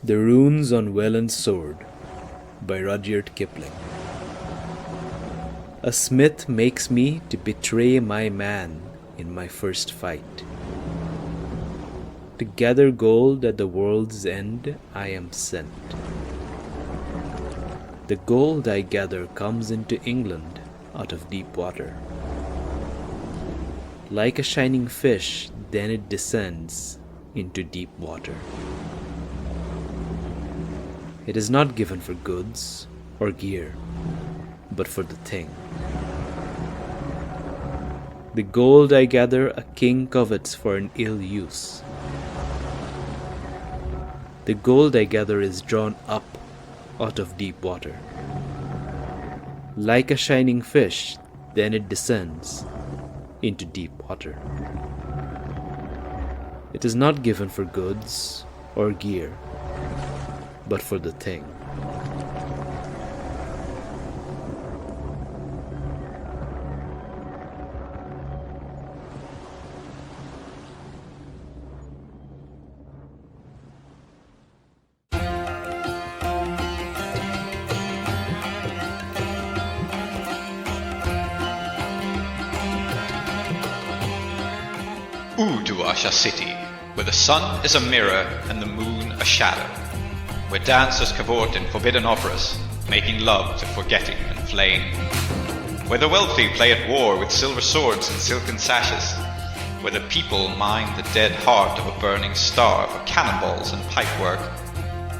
The Runes on Weland's Sword by Rudyard Kipling. A smith makes me to betray my man in my first fight. To gather gold at the world's end I am sent. The gold I gather comes into England out of deep water. Like a shining fish, then it descends into deep water. It is not given for goods or gear, but for the thing. The gold I gather a king covets for an ill use. The gold I gather is drawn up out of deep water. Like a shining fish, then it descends into deep water. It is not given for goods or gear, but for the thing. Uduasha City, where the sun is a mirror and the moon a shadow, where dancers cavort in forbidden operas, making love to forgetting and flaying, where the wealthy play at war with silver swords and silken sashes, where the people mine the dead heart of a burning star for cannonballs and pipework,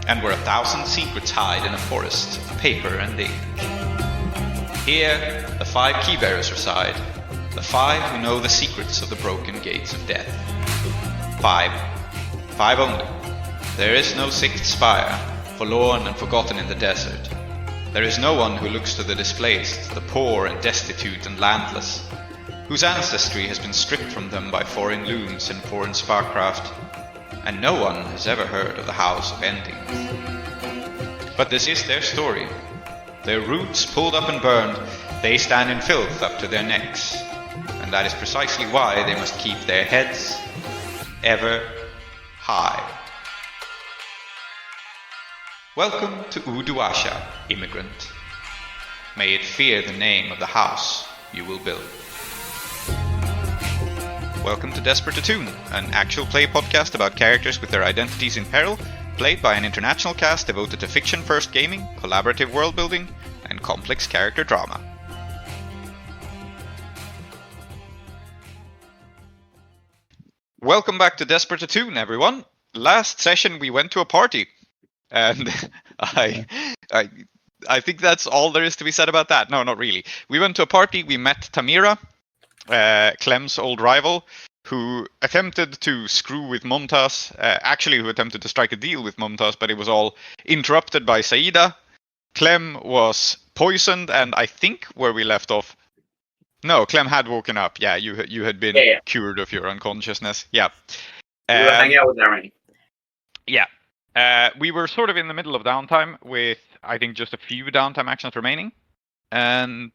and where 1,000 secrets hide in a forest of paper and ink. Here, the 5 keybearers reside, the 5 who know the secrets of the broken gates of death. 5 only. There is no 6th spire, forlorn and forgotten in the desert. There is no one who looks to the displaced, the poor and destitute and landless, whose ancestry has been stripped from them by foreign looms and foreign sparkcraft, and no one has ever heard of the House of Ending. But this is their story. Their roots pulled up and burned, they stand in filth up to their necks, and that is precisely why they must keep their heads ever high. Welcome to Uduasha, immigrant. May it fear the name of the house you will build. Welcome to Desperate Attune, an actual play podcast about characters with their identities in peril, played by an international cast devoted to fiction-first gaming, collaborative world-building, and complex character drama. Welcome back to Desperate Attune, everyone. Last session we went to a party. And I think that's all there is to be said about that. No, not really. We went to a party. We met Tamira, Clem's old rival, who attempted to screw with Mumtaz. Actually, who attempted to strike a deal with Mumtaz, but it was all interrupted by Saeeda. Clem was poisoned, and I think where we left off. No, Clem had woken up. Yeah, you had been cured of your unconsciousness. Yeah. We were hanging out with Aaron. Yeah. We were sort of in the middle of downtime with, I think, just a few downtime actions remaining. And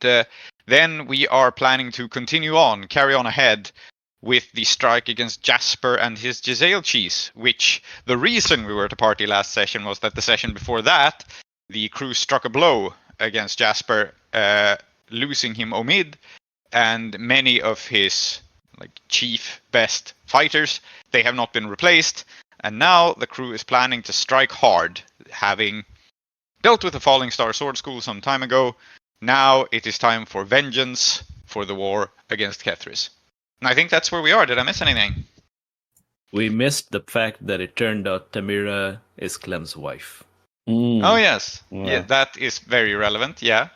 then we are planning to carry on ahead with the strike against Jasper and his Giselle cheese, which the reason we were at a party last session was that the session before that, the crew struck a blow against Jasper, losing him Omid, and many of his chief best fighters, they have not been replaced. And now the crew is planning to strike hard, having dealt with the Falling Star Sword School some time ago. Now it is time for vengeance for the war against Kethris. And I think that's where we are. Did I miss anything? We missed the fact that it turned out Tamira is Clem's wife. Oh, yes. Yeah, that is very relevant, yeah.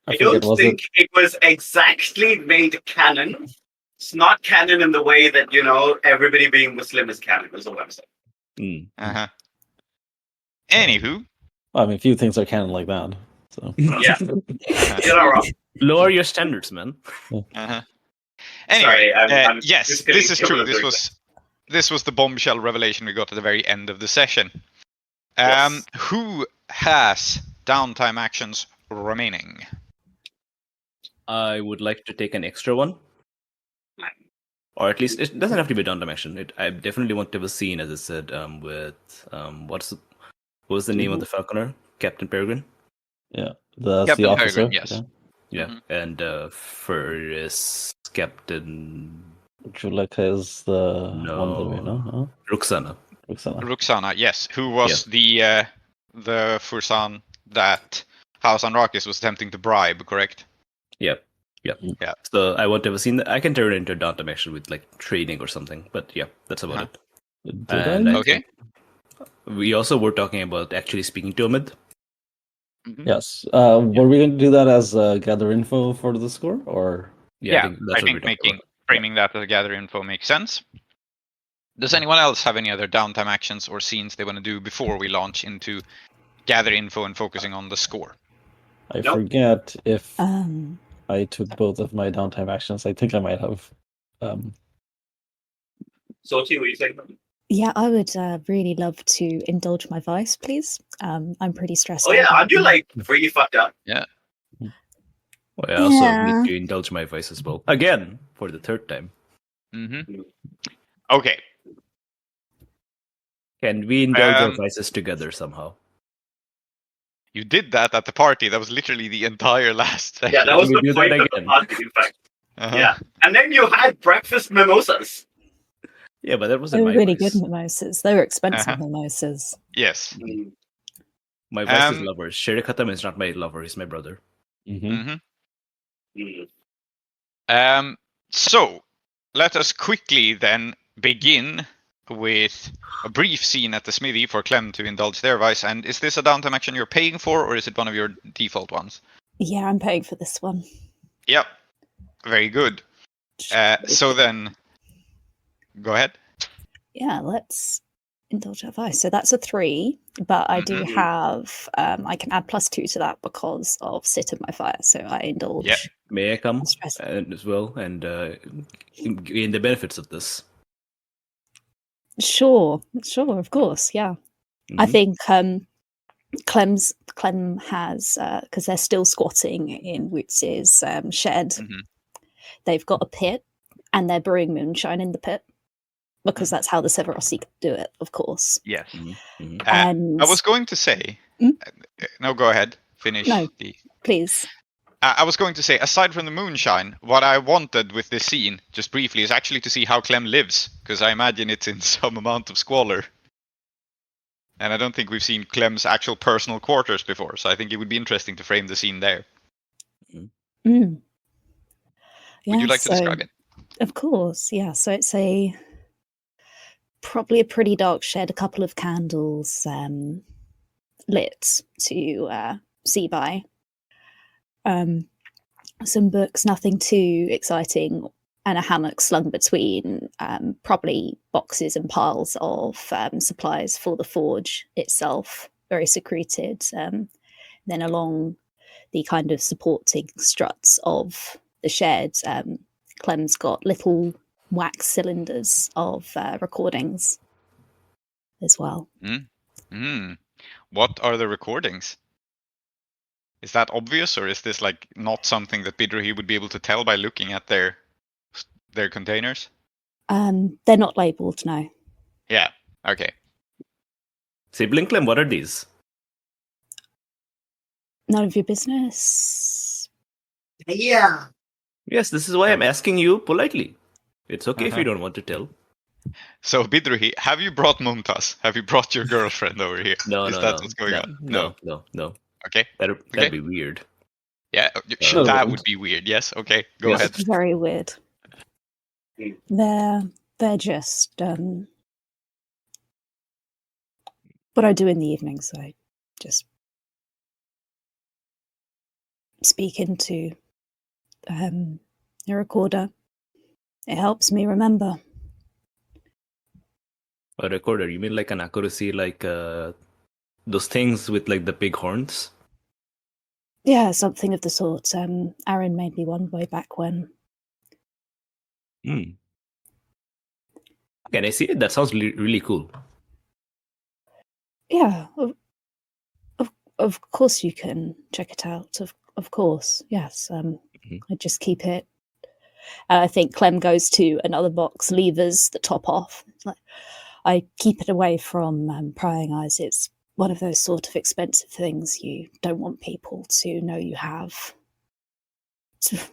I don't think it was exactly made canon. It's not canon in the way that, everybody being Muslim is canon, is all I'm saying. Uh-huh. Anywho. Well, I mean, few things are canon like that. So. Yeah. You're not wrong. Lower your standards, man. Uh-huh. Anyway, Sorry, I'm yes, this is true. This was the bombshell revelation we got at the very end of the session. Yes. Who has downtime actions remaining? I would like to take an extra one. Or at least it doesn't have to be a downtime action. I definitely want to have a scene, as I said, with what was the name of the falconer? Captain Peregrine. Yeah, that's Captain the officer. Peregrine, yes. Yeah, Mhm. and Ferris Captain. Juleka is the No. one that we know. No? Ruxana. Ruxana, yes, who was the Fursan that House Anrakis was attempting to bribe, correct? Yep. Mm. Yeah. So I want to have a scene that I can turn it into a downtime action with like trading or something. But yeah, that's about it. Did And I? Okay. We also were talking about actually speaking to Ahmed. Mhm. Yes. Were we going to do that as gather info for the score, or? Yeah, I think that's what we're talking making about. framing that as gather info makes sense. Does anyone else have any other downtime actions or scenes they want to do before we launch into gather info and focusing on the score? I Nope. forget if I took both of my downtime actions. I think I might have. Sochi, what are you saying? Yeah, I would really love to indulge my vice, please. I'm pretty stressed Oh out. yeah, aren't you like really fucked up? Well, I also Yeah. need to indulge my vice as well. Again, for the third time. Mm-hmm. Okay. Can we indulge our Um, vices together somehow? You did that at the party. That was literally the entire last session. Yeah, that was we the do that point of the again? party, in fact. Uh-huh. Yeah. And then you had breakfast mimosas. Yeah, but that They wasn't were my really vice. good mimosas. They were expensive Uh-huh. mimosas. Yes. My vice is Um, lovers. Sherry Khatam is not my lover, he's my brother. Mm-hmm. Mm. So let us quickly then begin with a brief scene at the smithy for Clem to indulge their vice. And is this a downtime action you're paying for, or is it one of your default ones? Yeah, I'm paying for this one. Yep. Very good. So then, go ahead. Yeah, let's indulge our vice. So that's a 3, but I do Mhm. have, I can add +2 to that because of sit of my fire. So I indulge. Yeah. May I come Stress. as well and gain the benefits of this? Sure, of course, yeah. I Mhm. think Clem has, because they're still squatting in Woots's shed. Mhm. They've got a pit, and they're brewing moonshine in the pit because that's how the Severossi do it, of course. Yes. Mhm. Mhm. And I was going to say. Mm? No, go ahead. Finish No. the. please. I was going to say, aside from the moonshine, what I wanted with this scene, just briefly, is actually to see how Clem lives, because I imagine it's in some amount of squalor. And I don't think we've seen Clem's actual personal quarters before, so I think it would be interesting to frame the scene there. Mm. Would you like to describe it? Of course, yeah. So it's probably a pretty dark shed, a couple of candles lit to see by. Some books, nothing too exciting, and a hammock slung between probably boxes and piles of supplies for the forge itself, very secreted. Then along the kind of supporting struts of the shed, Clem's got little wax cylinders of recordings as well. What are the recordings? Is that obvious, or is this like not something that Bidrohi would be able to tell by looking at their containers? They're not labelled, no. Yeah. Okay. Sibling Clem, what are these? None of your business. Yeah. Yes, this is why I'm asking you politely. It's okay if you Uh-huh. don't want to tell. So Bidrohi, have you brought Mumtaz? Have you brought your girlfriend over here? No, Is no, that no. what's going on? No. Okay. That'd be weird. Yeah, No, that it would be weird. Yes. Okay. Go Yes. ahead. It's very weird. They're just what I do in the evenings. I just speak into a recorder. It helps me remember. A recorder? You mean like an accuracy, like those things with like the big horns? Yeah, something of the sort. Aaron made me one way back when. Can I see it? That sounds really cool. Yeah, of course you can check it out. Of course, yes. I just keep it And I think Clem goes to another box, levers the top off. It's like, I keep it away from prying eyes. It's one of those sort of expensive things you don't want people to know you have. It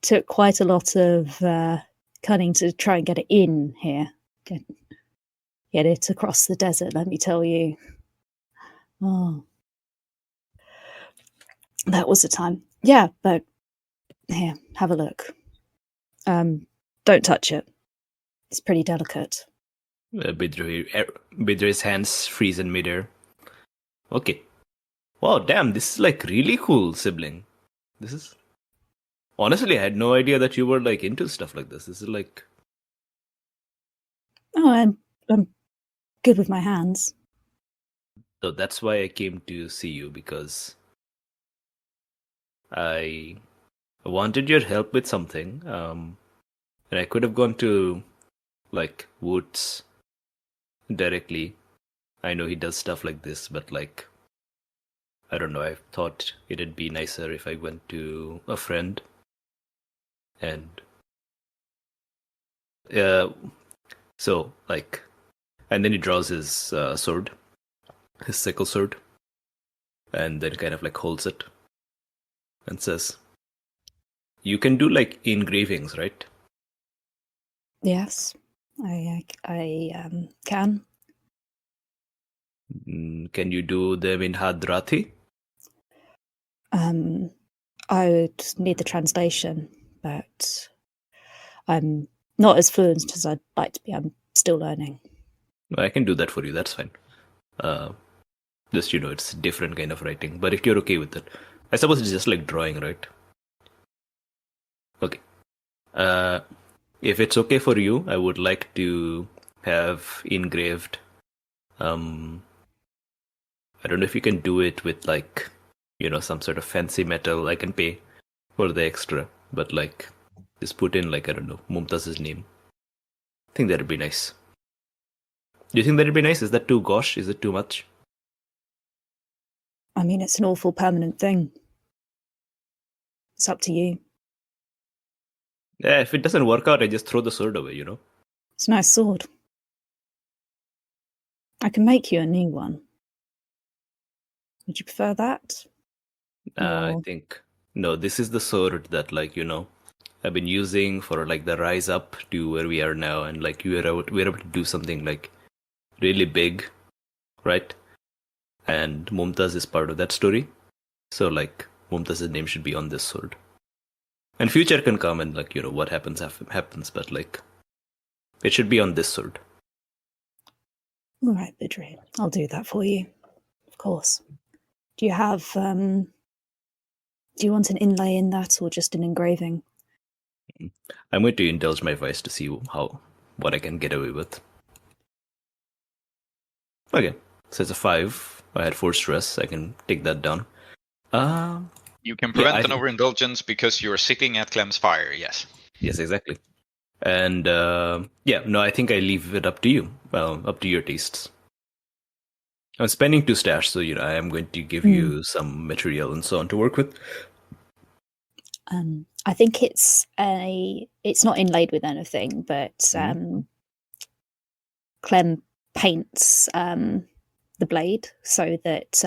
took quite a lot of cunning to try and get it in here. Get it across the desert, let me tell you. Oh, that was the time. Yeah, but here, have a look. Don't touch it. It's pretty delicate. Bidrohi's hands freeze in midair. Okay. Wow, damn, this is like really cool, sibling. This is... Honestly, I had no idea that you were like into stuff like this. This is like... Oh, I'm good with my hands. So that's why I came to see you, because I wanted your help with something. And I could have gone to like Woods directly. I know he does stuff like this, but like, I don't know, I thought it'd be nicer if I went to a friend. And so like, and then he draws his sword, his sickle sword, and then kind of like holds it and says, "You can do like engravings, right?" Yes, I can. Can you do them in Hadrati? I would need the translation, but I'm not as fluent as I'd like to be. I'm still learning. I can do that for you. That's fine. Just, it's different kind of writing. But if you're okay with it, I suppose it's just like drawing, right? Okay. If it's okay for you, I would like to have engraved. I don't know if you can do it with like, some sort of fancy metal. I can pay for the extra, but like, just put in like, I don't know, Mumtaz's name. I think that'd be nice. Do you think that'd be nice? Is that too gauche? Is it too much? I mean, it's an awful permanent thing. It's up to you. Yeah, if it doesn't work out, I just throw the sword away, It's a nice sword. I can make you a new one. Would you prefer that? I think, no, this is the sword that, like, I've been using for, like, the rise up to where we are now. And, like, we're able to do something, like, really big, right? And Mumtaz is part of that story. So, like, Mumtaz's name should be on this sword. And future can come and, like, what happens. But, like, it should be on this sword. All right, Bidrohi. I'll do that for you. Of course. Do you have... do you want an inlay in that or just an engraving? I'm going to indulge my vice to see what I can get away with. Okay. So it's a 5. I had 4 stress. I can take that down. You can prevent an overindulgence because you're sitting at Clem's fire, yes. Yes, exactly. And I think I leave it up to you. Up to your tastes. I'm spending 2 stash, so I am going to give you some material and so on to work with. I think it's not inlaid with anything, but Clem paints the blade so that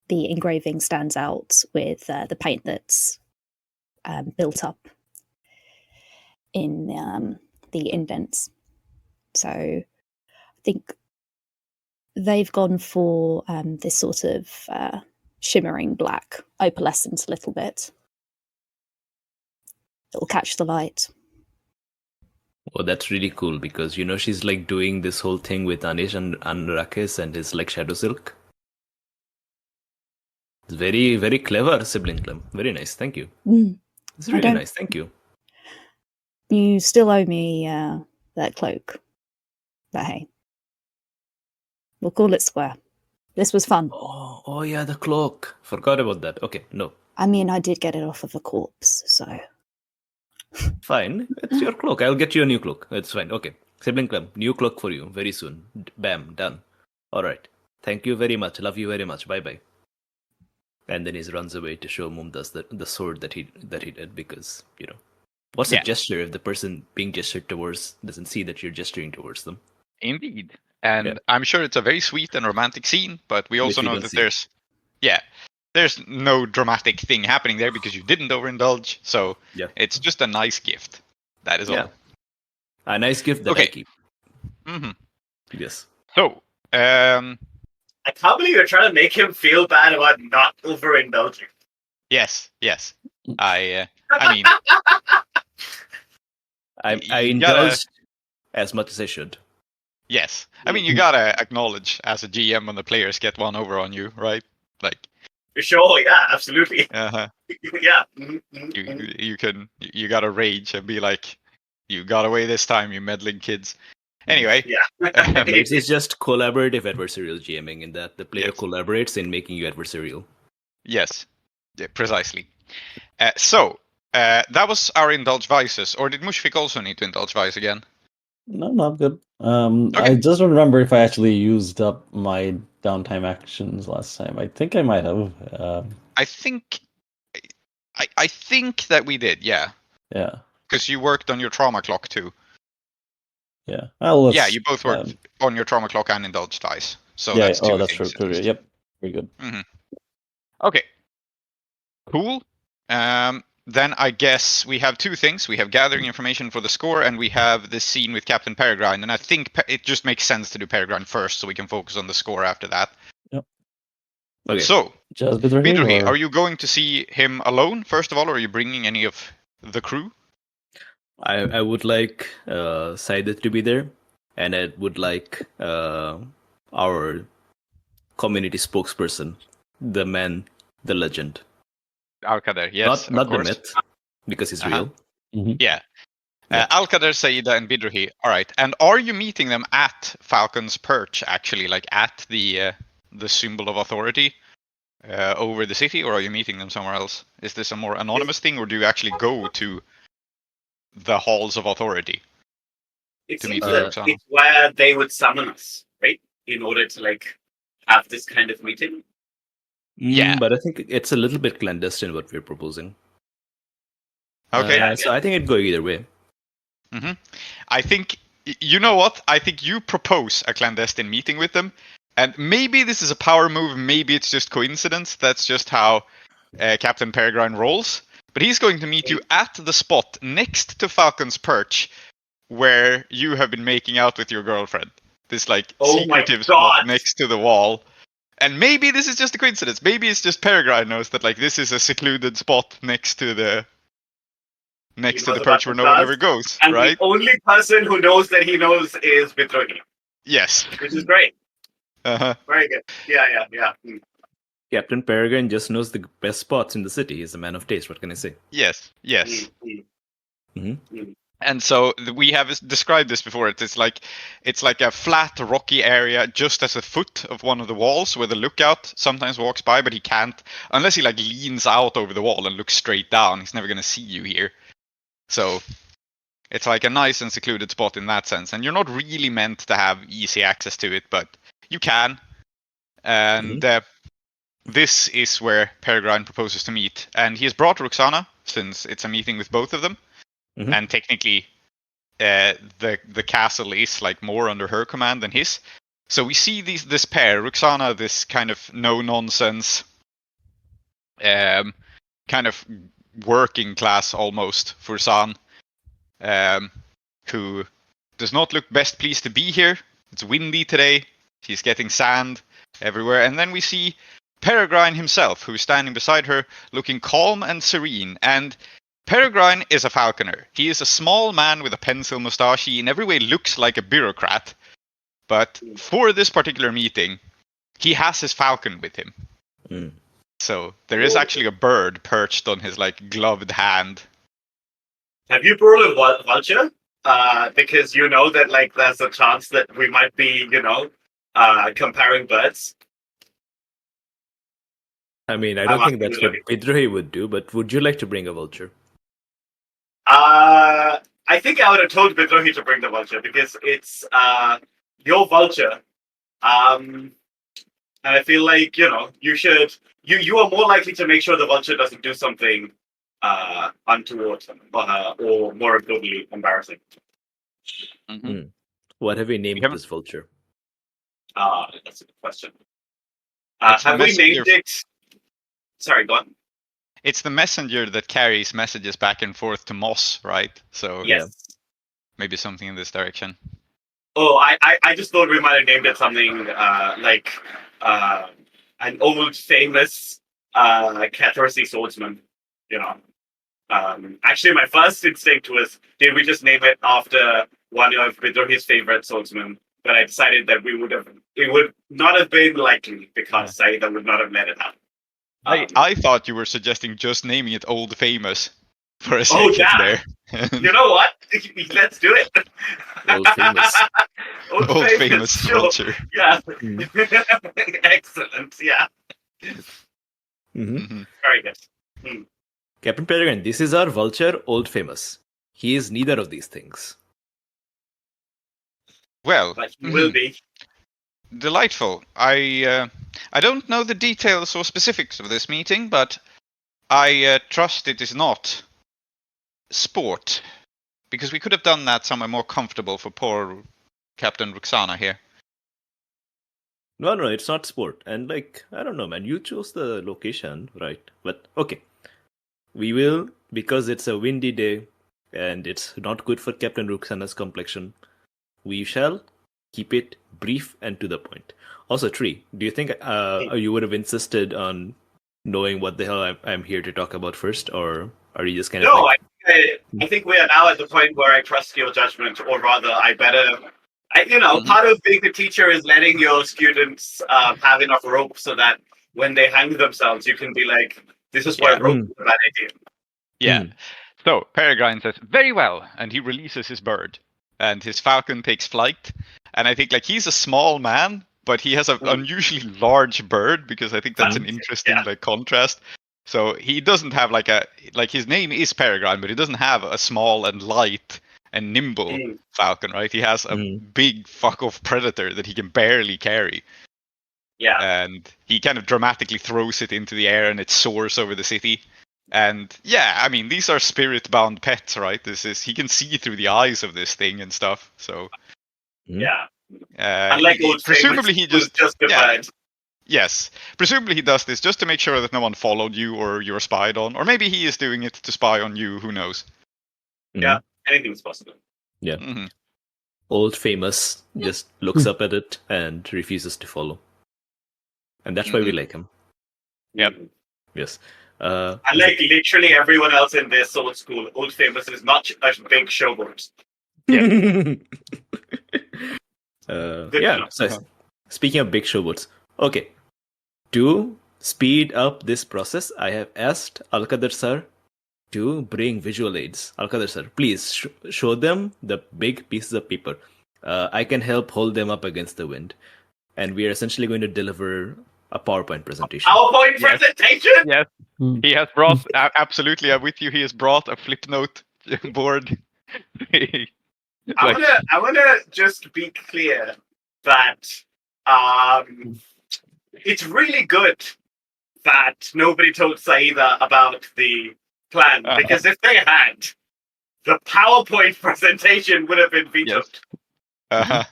the engraving stands out with the paint that's built up in the indents. So I think they've gone for this sort of shimmering black, opalescent a little bit. It'll catch the light. Oh, that's really cool because, she's like doing this whole thing with Anish and Rakes and his like shadow silk. It's very, very clever, sibling Clem. Very nice. Thank you. It's really nice. Thank you. You still owe me that cloak. But hey, we'll call it square. This was fun. Oh yeah, the cloak. Forgot about that. Okay, no. I mean, I did get it off of a corpse, so... Fine, it's your cloak. I'll get you a new cloak. It's fine. Okay. Sibling Clem, new cloak for you very soon. Bam, done. All right. Thank you very much. Love you very much. Bye-bye. And then he runs away to show Mumtaz the sword that he did, because, what's a gesture if the person being gestured towards doesn't see that you're gesturing towards them? Indeed. And I'm sure it's a very sweet and romantic scene, but we also know that there's no dramatic thing happening there because you didn't overindulge. So it's just a nice gift. That is all. A nice gift that I keep. Mm-hmm. Yes. So, I can't believe you're trying to make him feel bad about not overindulging. Yes. I mean, I indulged as much as I should. Yes, I mean, you gotta acknowledge as a GM when the players get one over on you, right? Like, sure, yeah, absolutely. Yeah. Mm-hmm. You gotta rage and be like, you got away this time, you meddling kids. Anyway, it's just collaborative adversarial GMing in that the player collaborates in making you adversarial. Yes, precisely. So that was our indulge vices, or did Mushfiq also need to indulge vice again? No, not good. I just don't remember if I actually used up my downtime actions last time. I think I might have. I think that we did, yeah. Yeah. Because you worked on your trauma clock too. Yeah. Well, you both worked on your trauma clock and indulged twice. So yeah. that's two That's things. true. Yep. Very good. Mm-hmm. Okay. Cool. Then I guess we have two things. We have gathering information for the score, and we have this scene with Captain Peregrine. And I think it just makes sense to do Peregrine first, so we can focus on the score after that. Yep. Okay. So, Bidrohi, are you going to see him alone, first of all, or are you bringing any of the crew? I would like Saeeda to be there, and I would like our community spokesperson, the man, the legend. Alkader, yes. Not the myth, because he's real. Mm-hmm. Yeah. Alkader, Saeeda, and Bidrohi. All right. And are you meeting them at Falcon's Perch, actually, like at the symbol of authority over the city, or are you meeting them somewhere else? Is this a more anonymous thing, or do you actually go to the halls of authority? It seems that it's where they would summon us, right? In order to have this kind of meeting. Yeah, but I think it's a little bit clandestine what we're proposing. Okay. So I think it'd go either way. Mm-hmm. I think, you know what? I think you propose a clandestine meeting with them, and maybe this is a power move, maybe it's just coincidence. That's just how Captain Peregrine rolls. But he's going to meet you at the spot next to Falcon's Perch, where you have been making out with your girlfriend. This secretive spot next to the wall. And maybe this is just a coincidence. Maybe it's just Peregrine knows that this is a secluded spot next to the perch where no one ever goes. And right? The only person who knows that he knows is Bidrohi. Yes. Which is great. Uh-huh. Very good. Yeah. Captain Peregrine just knows the best spots in the city. He's a man of taste. What can I say? Yes. Mm-hmm. And so we have described this before. It's like a flat, rocky area just as a foot of one of the walls where the lookout sometimes walks by, but he can't unless he leans out over the wall and looks straight down. He's never going to see you here. So it's a nice and secluded spot in that sense. And you're not really meant to have easy access to it, but you can. And this is where Peregrine proposes to meet. And he has brought Roxana, since it's a meeting with both of them. Mm-hmm. And technically, the castle is more under her command than his. So we see this pair, Roxana, this kind of no-nonsense, kind of working class almost Fursan, who does not look best pleased to be here. It's windy today. She's getting sand everywhere. And then we see Peregrine himself, who's standing beside her, looking calm and serene. And Peregrine is a falconer. He is a small man with a pencil moustache. He in every way looks like a bureaucrat. But for this particular meeting, he has his falcon with him. Mm. So there is actually a bird perched on his gloved hand. Have you brought a vulture? Because you know that there's a chance that we might be, comparing birds. I mean, I don't think that's what Bidrohi would do, but would you like to bring a vulture? I think I would have told Bidrohi to bring the vulture because it's your vulture. And I feel like, you should... You are more likely to make sure the vulture doesn't do something untoward or more importantly, embarrassing. Mm-hmm. What have we named this vulture? That's a good question. Have we named it... Sorry, go on. It's the messenger that carries messages back and forth to Moss, right? So yes. Maybe something in this direction. Oh, I just thought we might have named it something like an old famous Cathorsy swordsman. Actually, my first instinct was, did we just name it after one of Bidrohi's favorite swordsmen? But I decided that it would not have been likely because Saeeda would not have let it happen. I thought you were suggesting just naming it Old Famous for a second there. You know what? Let's do it. Old Famous. Old famous vulture. Yeah. Excellent. Yeah. Very good. Captain Peregrine, this is our vulture, Old Famous. He is neither of these things. Well, but he will be. Delightful. I don't know the details or specifics of this meeting, but I trust it is not sport, because we could have done that somewhere more comfortable for poor Captain Roxana here. No, it's not sport. And I don't know, man. You chose the location, right? But okay, we will, because it's a windy day and it's not good for Captain Roxana's complexion. We shall keep it brief and to the point. Also, Tree, do you think you would have insisted on knowing what the hell I'm here to talk about first, or are you just kind of... No, I think we are now at the point where I trust your judgment, or rather, part of being a teacher is letting your students have enough rope so that when they hang themselves, you can be like, this is why rope is a bad idea. Yeah. So, Peregrine says, very well, and he releases his bird. And his falcon takes flight. And I think he's a small man, but he has an unusually large bird, because I think that's an interesting contrast. So he doesn't have his name is Peregrine, but he doesn't have a small and light and nimble falcon, right? He has a big fuck off predator that he can barely carry. Yeah. And he kind of dramatically throws it into the air and it soars over the city. And these are spirit-bound pets, right? He can see through the eyes of this thing and stuff. So unlike old presumably he just justified. Yes, presumably he does this just to make sure that no one followed you or you're spied on, or maybe he is doing it to spy on you. Who knows? Yeah, anything's possible. Yeah. Old Famous just looks up at it and refuses to follow, and that's why we like him. Yep. Yes. Unlike literally everyone else in this sword school, Old Famous is not a big showboat. Yeah. So, speaking of big showboats, okay. To speed up this process, I have asked Alkader sir to bring visual aids. Alkader sir, please show them the big pieces of paper. I can help hold them up against the wind. And we are essentially going to deliver a PowerPoint presentation. PowerPoint presentation? Yes. He has brought, absolutely, I'm with you, he has brought a flip note board. I want to just be clear that it's really good that nobody told Saeeda about the plan, because if they had, the PowerPoint presentation would have been vetoed. Yes.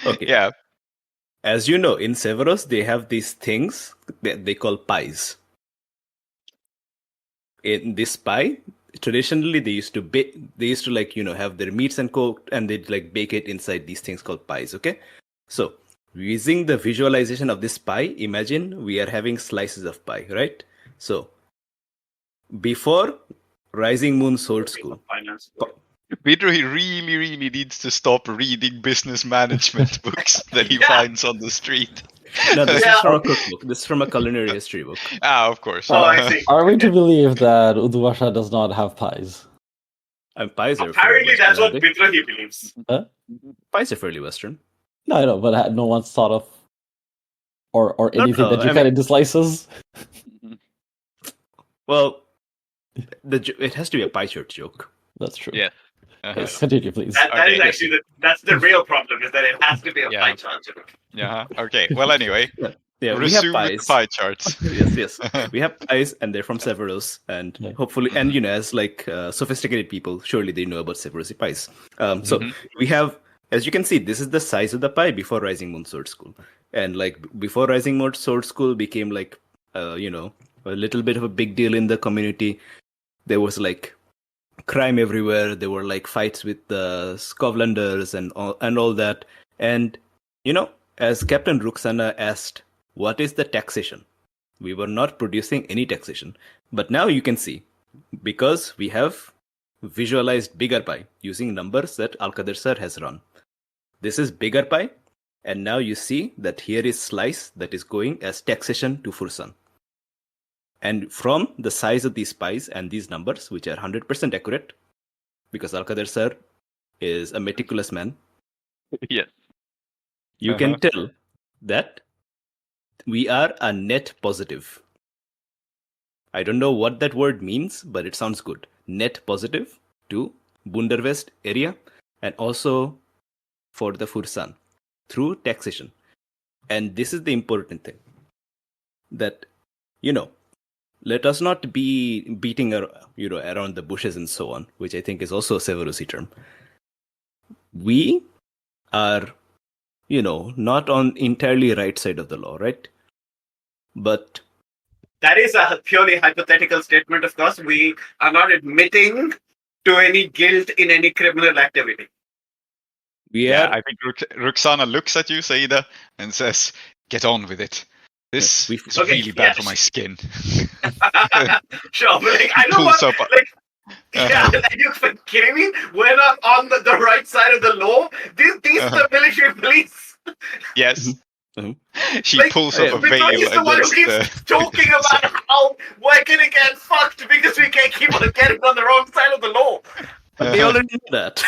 Okay. Yeah. As you know, in Severus, they have these things that they call pies. In this pie, traditionally they used to have their meats and cooked, and they'd bake it inside these things called pies. Okay, so using the visualization of this pie, imagine we are having slices of pie, right? So before Rising Moon Sword School, Bidrohi really needs to stop reading business management books that he finds on the street. No, this is from a cookbook. This is from a culinary history book. Of course. I see. Are we to believe that Uduvasha does not have pies? Pies are apparently that's what Bidrohi believes. Huh? Pies are fairly Western. No, I know, but no one's thought of or anything that you cut into slices. Well, it has to be a pie chart joke. That's true. Yeah. Yes, continue, please. That is actually that's the real problem, is that it has to be a pie chart joke. Yeah. Okay. Well, anyway, Yeah, we have Resume with the pies. pie charts. yes. We have pies, and they're from Severus, and Yeah. hopefully, and as like sophisticated people, surely they know about Severus pies. So we have, as you can see, this is the size of the pie before Rising Moon Sword School, and like before Rising Moon Sword School became like, a little bit of a big deal in the community. There was like crime everywhere. There were like fights with the Skovlanders and all that. And as Captain Ruxana asked, what is the taxation? We were not producing any taxation. But now you can see, because we have visualized bigger pie using numbers that Alkader sir has run. This is bigger pie, and now you see that here is slice that is going as taxation to Fursan. And from the size of these pies and these numbers, which are 100% accurate, because Alkader sir is a meticulous man, Yes. you can tell that we are a net positive. I don't know what that word means, but it sounds good. Net positive to Bunderwest area, and also for the Fursan through taxation. And this is the important thing, that let us not be beating around the bushes and so on, which I think is also a Severusi term. We are not on entirely right side of the law, right? But that is a purely hypothetical statement, of course. We are not admitting to any guilt in any criminal activity. I think Ruxana looks at you, Saeeda, and says, "Get on with it. This is really bad for my skin." Sure, but like, I know what. Are you kidding me? We're not on the right side of the law. These are the military police. Yes. She pulls up a veil. He's the one who keeps talking about how we're gonna get fucked because we can't keep on getting on the wrong side of the law. They already know that.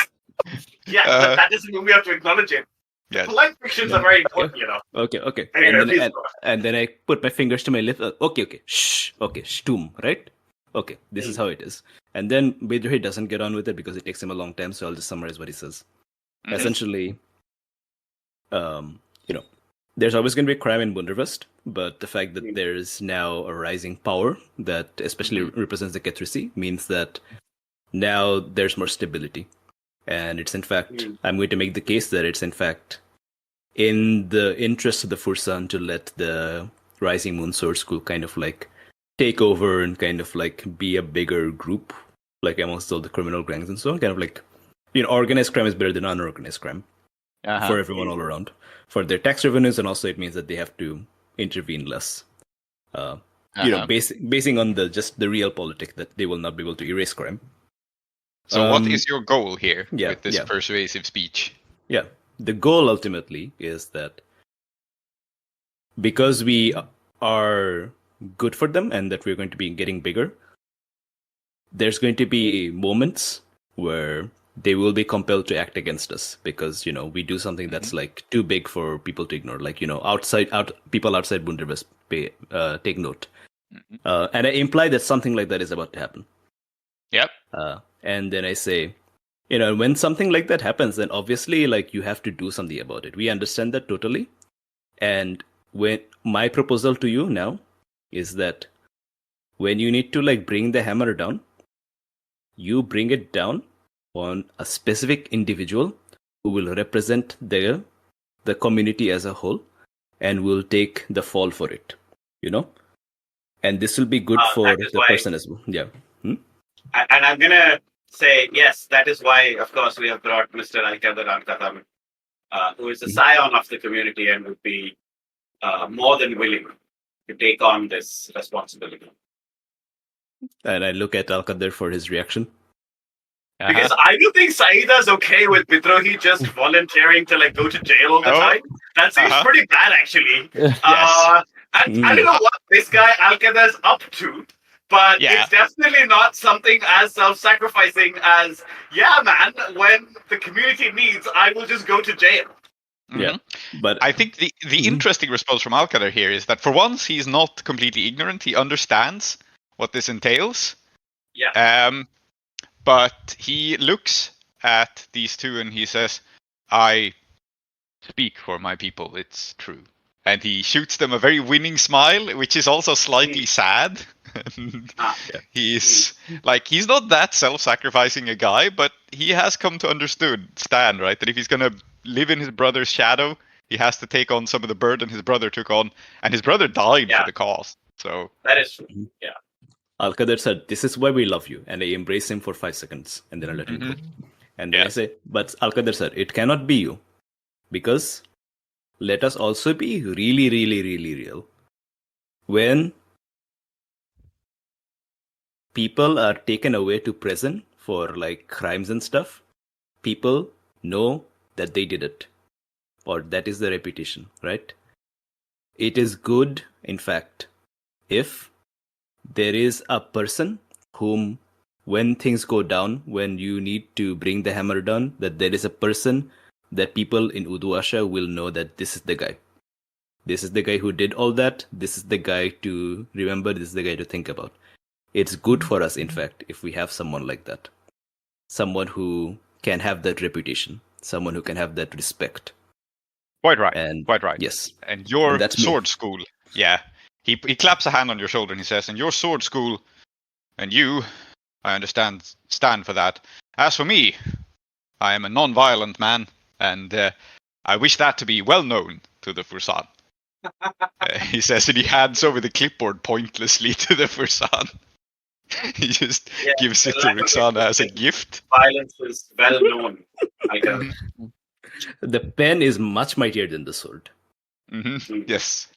Yeah, but that doesn't mean we have to acknowledge it. Yes. Polite fictions are very important, Okay. Anyway, and then I put my fingers to my lips. Okay. Shh. Okay, shtum, right? Okay, this is how it is. And then Bidrohi doesn't get on with it because it takes him a long time, so I'll just summarize what he says. Essentially, there's always going to be crime in Bunderwest, but the fact that there's now a rising power that especially represents the Kethrisi means that now there's more stability. And it's in fact, I'm going to make the case that it's in fact in the interest of the Fursan to let the Rising Moon Sword School kind of like take over and kind of like be a bigger group, like amongst all the criminal gangs and so on. Kind of like, organized crime is better than unorganized crime for everyone all around. For their tax revenues, and also it means that they have to intervene less. Basing on the real politic that they will not be able to erase crime. So what is your goal here with this yeah. persuasive speech? Yeah, the goal ultimately is that because we are good for them and that we're going to be getting bigger, there's going to be moments where they will be compelled to act against us because, we do something that's like too big for people to ignore. Like, people outside Bunderwest take note. And I imply that something like that is about to happen. Yep. And then I say, when something like that happens, then obviously, like, you have to do something about it. We understand that totally. And when my proposal to you now is that when you need to, like, bring the hammer down, you bring it down on a specific individual who will represent the community as a whole and will take the fall for it, And this will be good for the person as well. Yeah. And I'm going to say, yes, that is why, of course, we have brought Mr. Alkader, who is a scion of the community and would be more than willing to take on this responsibility. And I look at Alkader for his reaction. Because I do think Saeeda's okay with Bidrohi just volunteering to like go to jail all the time. That seems pretty bad, actually. Yes. And I don't know what this guy Alkader's up to, but it's definitely not something as self-sacrificing as, man, when the community needs, I will just go to jail. Yeah, but I think the interesting response from Alkader here is that for once he's not completely ignorant. He understands what this entails. Yeah. But he looks at these two and he says, "I speak for my people. It's true." and he shoots them a very winning smile, which is also slightly sad. He's not that self-sacrificing a guy, but he has come to understand, right, that if he's gonna live in his brother's shadow, he has to take on some of the burden his brother took on, and his brother died for the cause. So that is true. Yeah. Alkader said, "This is why we love you," and I embrace him for 5 seconds, and then I let him go. And then I say, "But Alkader said, it cannot be you, because let us also be really, really, really real. When people are taken away to prison for like crimes and stuff, people know that they did it, or that is the reputation, right? It is good, in fact, if there is a person whom, when things go down, when you need to bring the hammer down, that there is a person that people in Uduasha will know that this is the guy. This is the guy who did all that. This is the guy to remember. This is the guy to think about. It's good for us, in fact, if we have someone like that. Someone who can have that reputation. Someone who can have that respect. Quite right. And quite right. Yes. And your And that's sword me. school, yeah. He claps a hand on your shoulder and he says, "And your sword school, and you, I understand, stand for that. As for me, I am a non-violent man, and I wish that to be well known to the Fursan." He says, and he hands over the clipboard pointlessly to the Fursan. He just gives it to Rixana as a gift. Violence is well known. The pen is much mightier than the sword. Yes.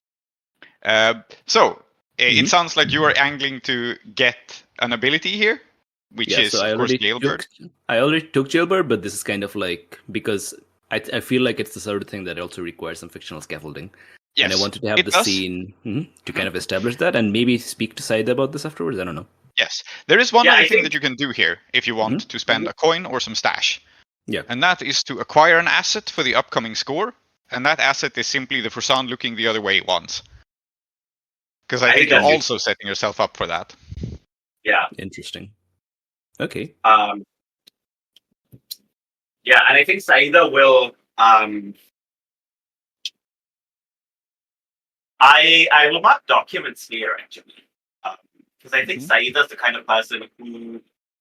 It sounds like you are angling to get an ability here, which is, so of course, Jailbird. I already took Jailbird, but this is kind of like, because I feel like it's the sort of thing that also requires some fictional scaffolding. Yes, and I wanted to have the scene to kind of establish that, and maybe speak to Saeeda about this afterwards. I don't know. Yes, there is one other thing that you can do here if you want to spend a coin or some stash. Yeah. And that is to acquire an asset for the upcoming score, and that asset is simply the Fursan looking the other way once. Because I think you're also setting yourself up for that. Yeah. Interesting. Okay. Yeah, and I think Saeeda will. I will mark documents here actually, because I think Saeeda's the kind of person who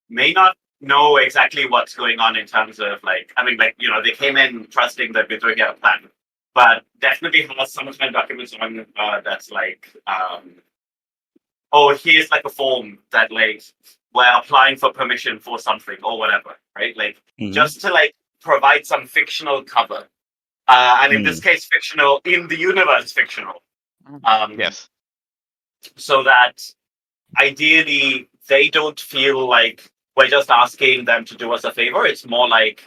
may not know exactly what's going on in terms of they came in trusting that Bidrohi had a plan, but definitely has some kind of documents on that's like, here's like a form that like we're applying for permission for something or whatever, right? Like just to like provide some fictional cover, and in this case, fictional in the universe, fictional. Yes. So that ideally they don't feel like we're just asking them to do us a favor. It's more like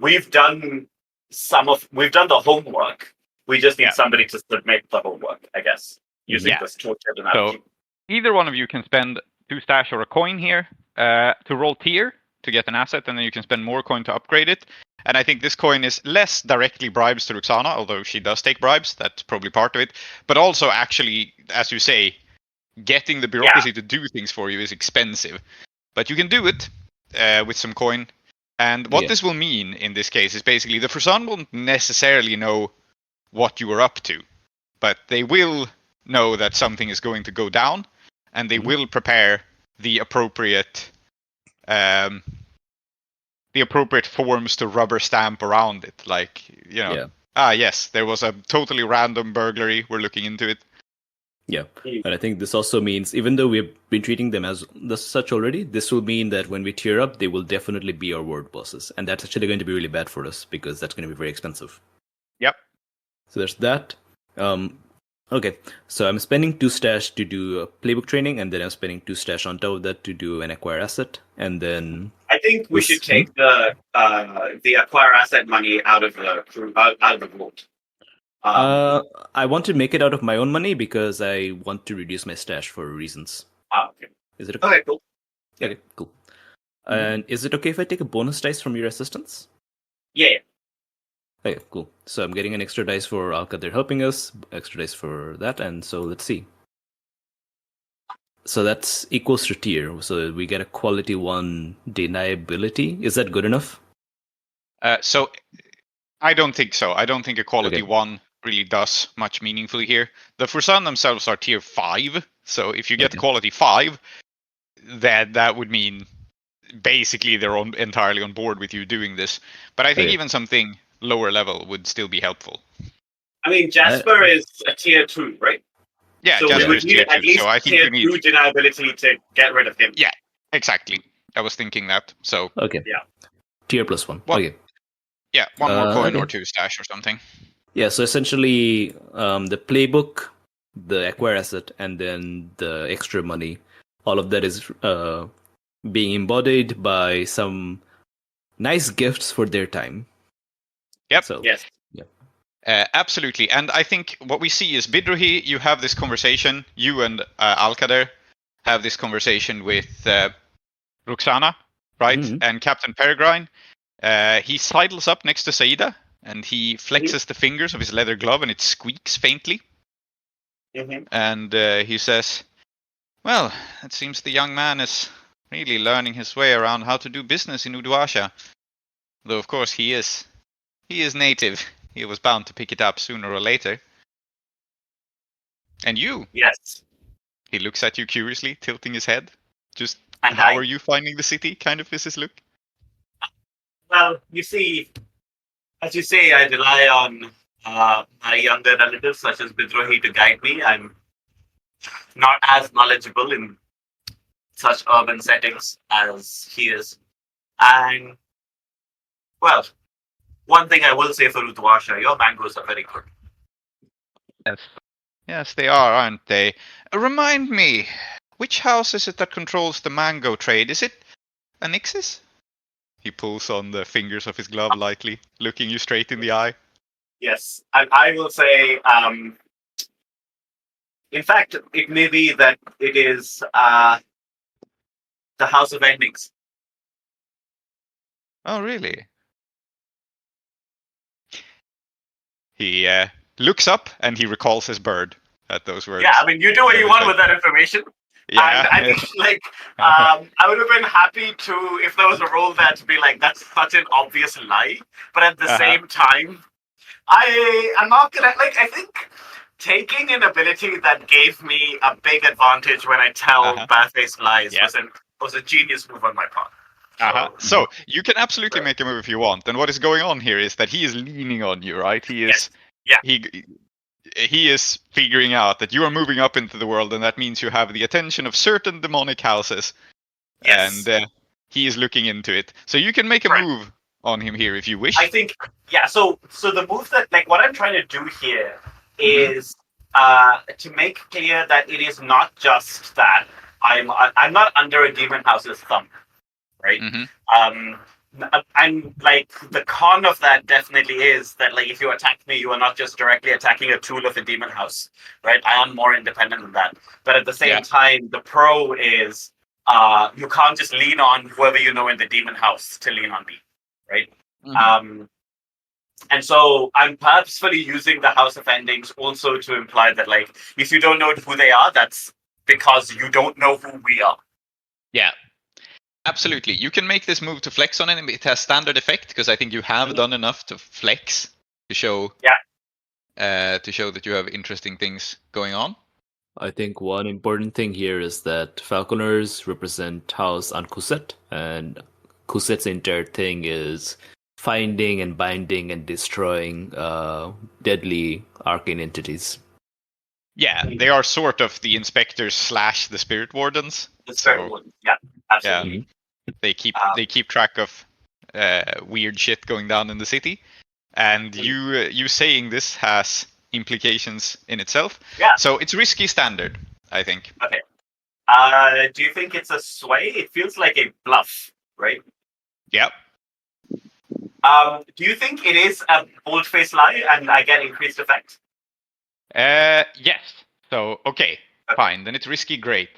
we've done the homework. We just need somebody to submit the homework, I guess, using this tortured analogy. So either one of you can spend 2 stash or a coin here to roll tier to get an asset, and then you can spend more coin to upgrade it. And I think this coin is less directly bribes to Ruxana, although she does take bribes. That's probably part of it. But also, actually, as you say, getting the bureaucracy to do things for you is expensive. But you can do it with some coin. And what this will mean in this case is basically the Fursan won't necessarily know what you are up to. But they will know that something is going to go down. And they will prepare the appropriate forms to rubber stamp around it. Like, yes, there was a totally random burglary. We're looking into it. Yeah, and I think this also means, even though we've been treating them as such already, this will mean that when we tier up, they will definitely be our ward bosses. And that's actually going to be really bad for us, because that's going to be very expensive. Yep. So there's that. Okay, so I'm spending 2 stash to do a playbook training, and then I'm spending 2 stash on top of that to do an acquire asset, and then I think we should take the acquire asset money out of the vault. I want to make it out of my own money because I want to reduce my stash for reasons. Okay. Is it okay? Okay, cool. Okay, cool. And is it okay if I take a bonus dice from your assistants? Yeah. Okay, cool. So I'm getting an extra dice for Alkader helping us, extra dice for that, and so let's see. So that's equals to tier. So we get a quality 1 deniability. Is that good enough? So I don't think so. I don't think a quality 1 really does much meaningfully here. The Fursan themselves are tier 5, so if you get Okay. quality 5, that would mean basically they're entirely on board with you doing this. But I think Okay. even something lower level would still be helpful. I mean, Jasper is a tier 2, right? Yeah, So we Jasper would is need tier at 2, least so I think tier you need... 2 deniability to get rid of him. Yeah, exactly. I was thinking that, so... Okay. Yeah. Tier +1. What? Okay. Yeah, one more coin okay. or 2 stash or something. Yeah, so essentially the playbook, the acquire asset, and then the extra money, all of that is being embodied by some nice gifts for their time. Yep. So, Yes. Absolutely. And I think what we see is Bidrohi, you have this conversation, you and Alkader have this conversation with Roxana, right? Mhm. And Captain Peregrine, he sidles up next to Saeeda and he flexes the fingers of his leather glove and it squeaks faintly. Mm-hmm. And he says, well, it seems the young man is really learning his way around how to do business in Uduasha. Though, of course, he is native. He was bound to pick it up sooner or later. And you? Yes. He looks at you curiously, tilting his head. Just, And how I- are you finding the city? Kind of is his look. Well, you see, as you say, I rely on my younger relatives, such as Bidrohi, to guide me. I'm not as knowledgeable in such urban settings as he is. And, well, one thing I will say for Utuasha, your mangoes are very good. Yes. Yes, they are, aren't they? Remind me, which house is it that controls the mango trade? Is it Anixis? He pulls on the fingers of his glove lightly, looking you straight in the eye. Yes, and I will say, in fact, it may be that it is the House of Endings. Oh, really? He looks up and he recalls his bird at those words. Yeah, I mean, you do what you want with that information. Yeah. And I think, like, I would have been happy to, if there was a role there, to be like, that's such an obvious lie. But at the same time, I'm not gonna, like, I think taking an ability that gave me a big advantage when I tell barefaced lies was a genius move on my part. So you can absolutely make a move if you want. And what is going on here is that he is leaning on you, right? He is, he is figuring out that you are moving up into the world, and that means you have the attention of certain demonic houses. Yes. And he is looking into it. So you can make a move on him here if you wish. I think, so the move that, like, what I'm trying to do here is to make clear that it is not just that I'm not under a demon house's thumb, right? And like the con of that definitely is that, like, if you attack me, you are not just directly attacking a tool of a demon house, right? I am more independent than that. But at the same time, the pro is you can't just lean on whoever you know in the demon house to lean on me, right? And so I'm purposefully using the House of Endings also to imply that, like, if you don't know who they are, that's because you don't know who we are. Yeah. Absolutely. You can make this move to flex on it. It has standard effect because I think you have done enough to flex to show that you have interesting things going on. I think one important thing here is that falconers represent House Ankuset, and Kuset's entire thing is finding and binding and destroying deadly arcane entities. Yeah, they are sort of the inspectors / the spirit wardens. The spirit wardens, absolutely. Yeah. They keep track of weird shit going down in the city, and you saying this has implications in itself. Yeah. So it's risky standard, I think. Okay. Do you think it's a sway? It feels like a bluff, right? Yep. Do you think it is a bold-faced lie and I get increased effect? Yes. So okay, fine. Then it's risky. Great.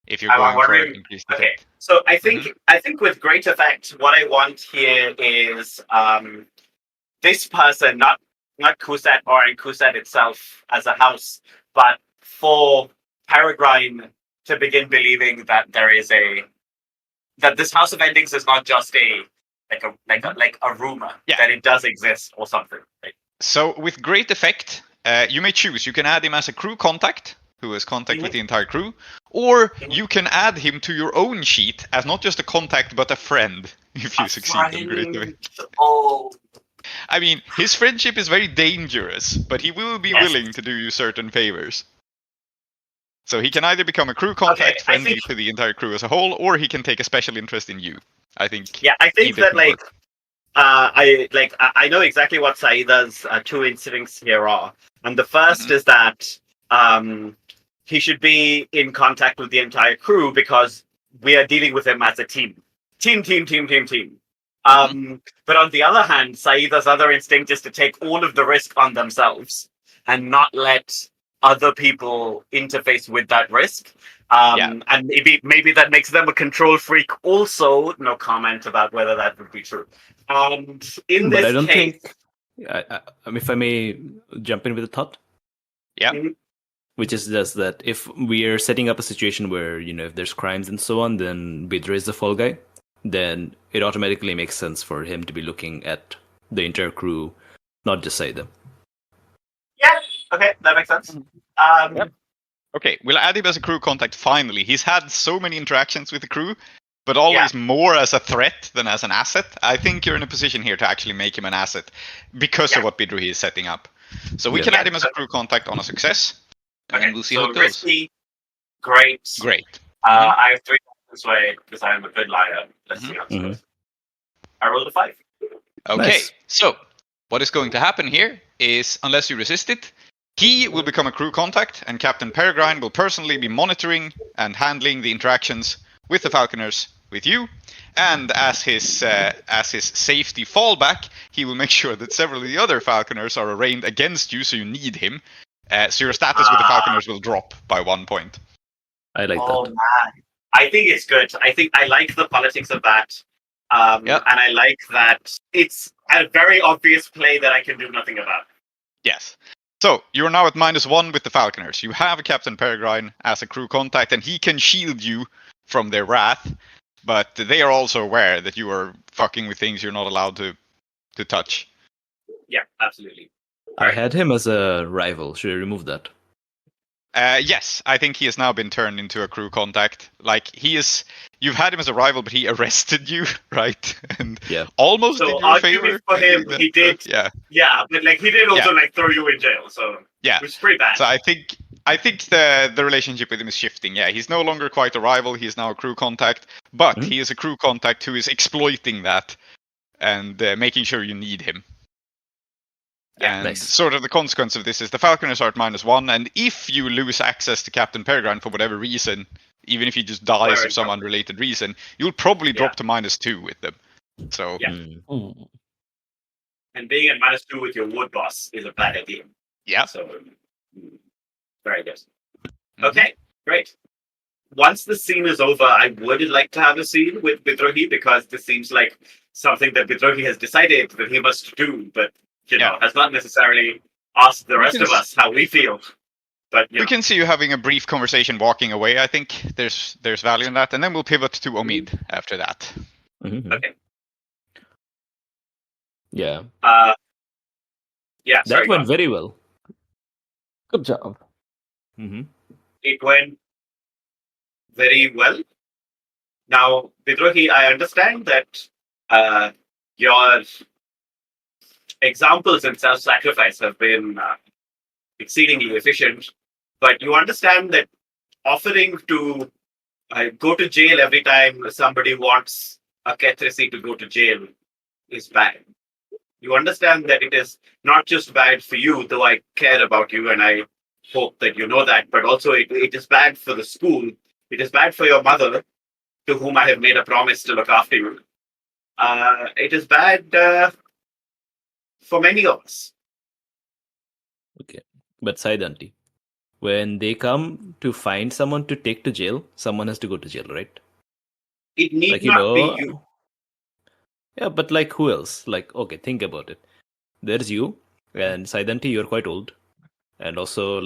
If you're going for increased effect. Okay. So I think with great effect, what I want here is this person, not Kuset or in Kuset itself as a house, but for Peregrine to begin believing that that this House of Endings is not just a rumor, that it does exist or something. Right? So with great effect, you may choose. You can add him as a crew contact, who has contact with the entire crew, or you can add him to your own sheet as not just a contact but a friend, if you succeed in great effect. Oh. I mean, his friendship is very dangerous, but he will be willing to do you certain favors. So he can either become a crew contact friendly to the entire crew as a whole, or he can take a special interest in you. I think. Yeah, I think that I know exactly what Saeeda's two instincts here are, and the first is that he should be in contact with the entire crew because we are dealing with him as a team. Team. But on the other hand, Saeeda's other instinct is to take all of the risk on themselves and not let other people interface with that risk. And maybe that makes them a control freak also. No comment about whether that would be true. And in this I don't case, think, if I may jump in with a thought. Yeah. Which is just that if we are setting up a situation where, if there's crimes and so on, then Bidrohi is the fall guy, then it automatically makes sense for him to be looking at the entire crew, not just Saeeda. Yeah, okay, that makes sense. Okay, we'll add him as a crew contact finally. He's had so many interactions with the crew, but always more as a threat than as an asset. I think you're in a position here to actually make him an asset because of what Bidrohi is setting up. So we can add him as a crew contact on a success. And we'll see how it goes. Risky, great. I have 3 this way because I am a good liar. Let's see how it goes. I rolled a 5. Okay, so what is going to happen here is, unless you resist it, he will become a crew contact, and Captain Peregrine will personally be monitoring and handling the interactions with the Falconers with you. And as his safety fallback, he will make sure that several of the other Falconers are arraigned against you, so you need him. So your status with the Falconers will drop by 1 point. I like that. Oh man, I think it's good. I think I like the politics of that, and I like that it's a very obvious play that I can do nothing about. Yes. So you are now at -1 with the Falconers. You have Captain Peregrine as a crew contact, and he can shield you from their wrath. But they are also aware that you are fucking with things you're not allowed to touch. Yeah, absolutely. I had him as a rival. Should I remove that? Yes, I think he has now been turned into a crew contact. You've had him as a rival, but he arrested you, right? And almost did you a favor. For him, he did. Yeah, but he did also throw you in jail. So which is pretty bad. So I think the relationship with him is shifting. Yeah, he's no longer quite a rival. He's now a crew contact, but he is a crew contact who is exploiting that and making sure you need him. Yeah, and sort of the consequence of this is the Falconers are at -1, and if you lose access to Captain Peregrine for whatever reason, even if he just dies of some unrelated reason, you'll probably drop to -2 with them. So and being at -2 with your wood boss is a bad idea. Yeah. So very good. Okay, great. Once the scene is over, I would like to have a scene with Bidrohi because this seems like something that Bidrohi has decided that he must do, but has not necessarily asked the rest of us how we feel. But we can see you having a brief conversation walking away. I think there's value in that, and then we'll pivot to Omid after that. Okay. Yeah. That went very well. Good job. It went very well. Now, Bidrohi, I understand that your examples in self-sacrifice have been exceedingly efficient, but you understand that offering to go to jail every time somebody wants a Ketrisi to go to jail is bad. You understand that it is not just bad for you, though I care about you and I hope that you know that, but also it is bad for the school. It is bad for your mother, to whom I have made a promise to look after you. It is bad for many of us. Okay. But Saeeda auntie, when they come to find someone to take to jail, someone has to go to jail, right? It need not be you. Yeah, but who else? Okay, think about it. There's you, and Saeeda auntie, you're quite old. And also,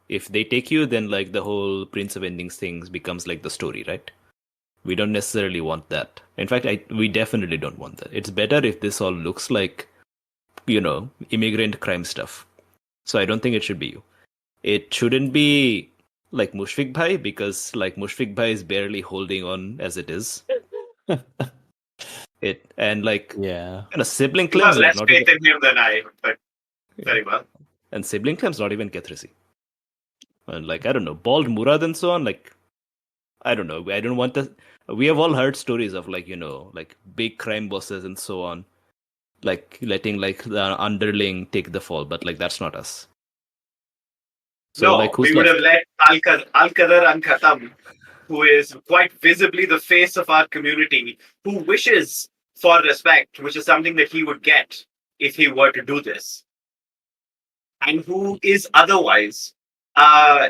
if they take you, then the whole Prince of Endings things becomes the story, right? We don't necessarily want that. In fact, we definitely don't want that. It's better if this all looks like immigrant crime stuff. So I don't think it should be you. It shouldn't be like Mushfiq Bhai, because like Mushfiq Bhai is barely holding on as it is. Sibling You have claims like less not faith even, in him than I, but very well. and sibling claims not even Kethrisi. And like I don't know, bald Murad and so on. Like I don't know. I don't want to. We have all heard stories of like like big crime bosses and so on, like letting like the underling take the fall, but like that's not us. So No, like who's we would left? have let Alkader and Khatam, who is quite visibly the face of our community, who wishes for respect, which is something that he would get if he were to do this, and who is otherwise,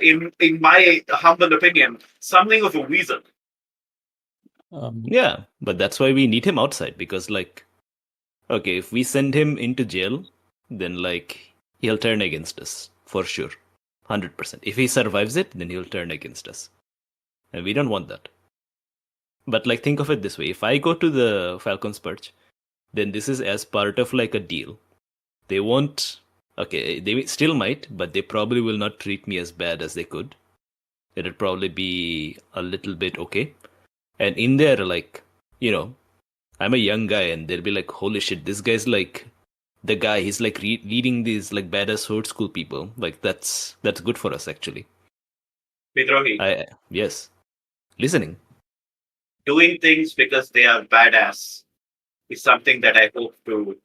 in my humble opinion, something of a weasel. Yeah, but that's why we need him outside, because like, okay, if we send him into jail, then like he'll turn against us for sure, 100%. If he survives it, then he'll turn against us, and we don't want that. But like, think of it this way: if I go to the Falcon's Perch, then this is as part of like a deal. They won't. Okay, they still might, but they probably will not treat me as bad as they could. It'll probably be a little bit okay. And in there, like, I'm a young guy, and they'll be like, holy shit, this guy's like the guy. He's like leading these like badass sword school people. Like, that's good for us, actually. Bidrohi. Yes. Listening. Doing things because they are badass is something that I hope to,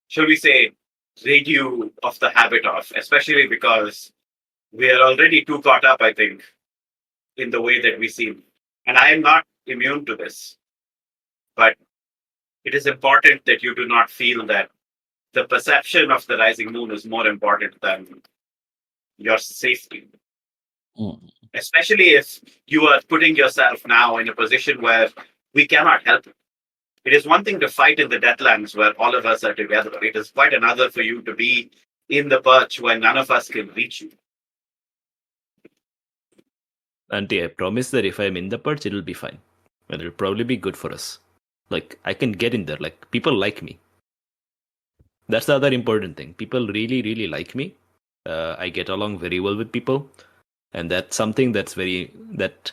shall we say, rid you of the habit of, especially because we are already too caught up, I think, in the way that we seem. And I am not immune to this. But it is important that you do not feel that the perception of the rising moon is more important than your safety. Especially if you are putting yourself now in a position where we cannot help it. It is one thing to fight in the Deathlands where all of us are together. It is quite another for you to be in the perch where none of us can reach you. Auntie, I promise that if I'm in the perch, it'll be fine. And it'll probably be good for us. Like, I can get in there. Like, people like me. That's the other important thing. People really, really like me. I get along very well with people. And that's something that,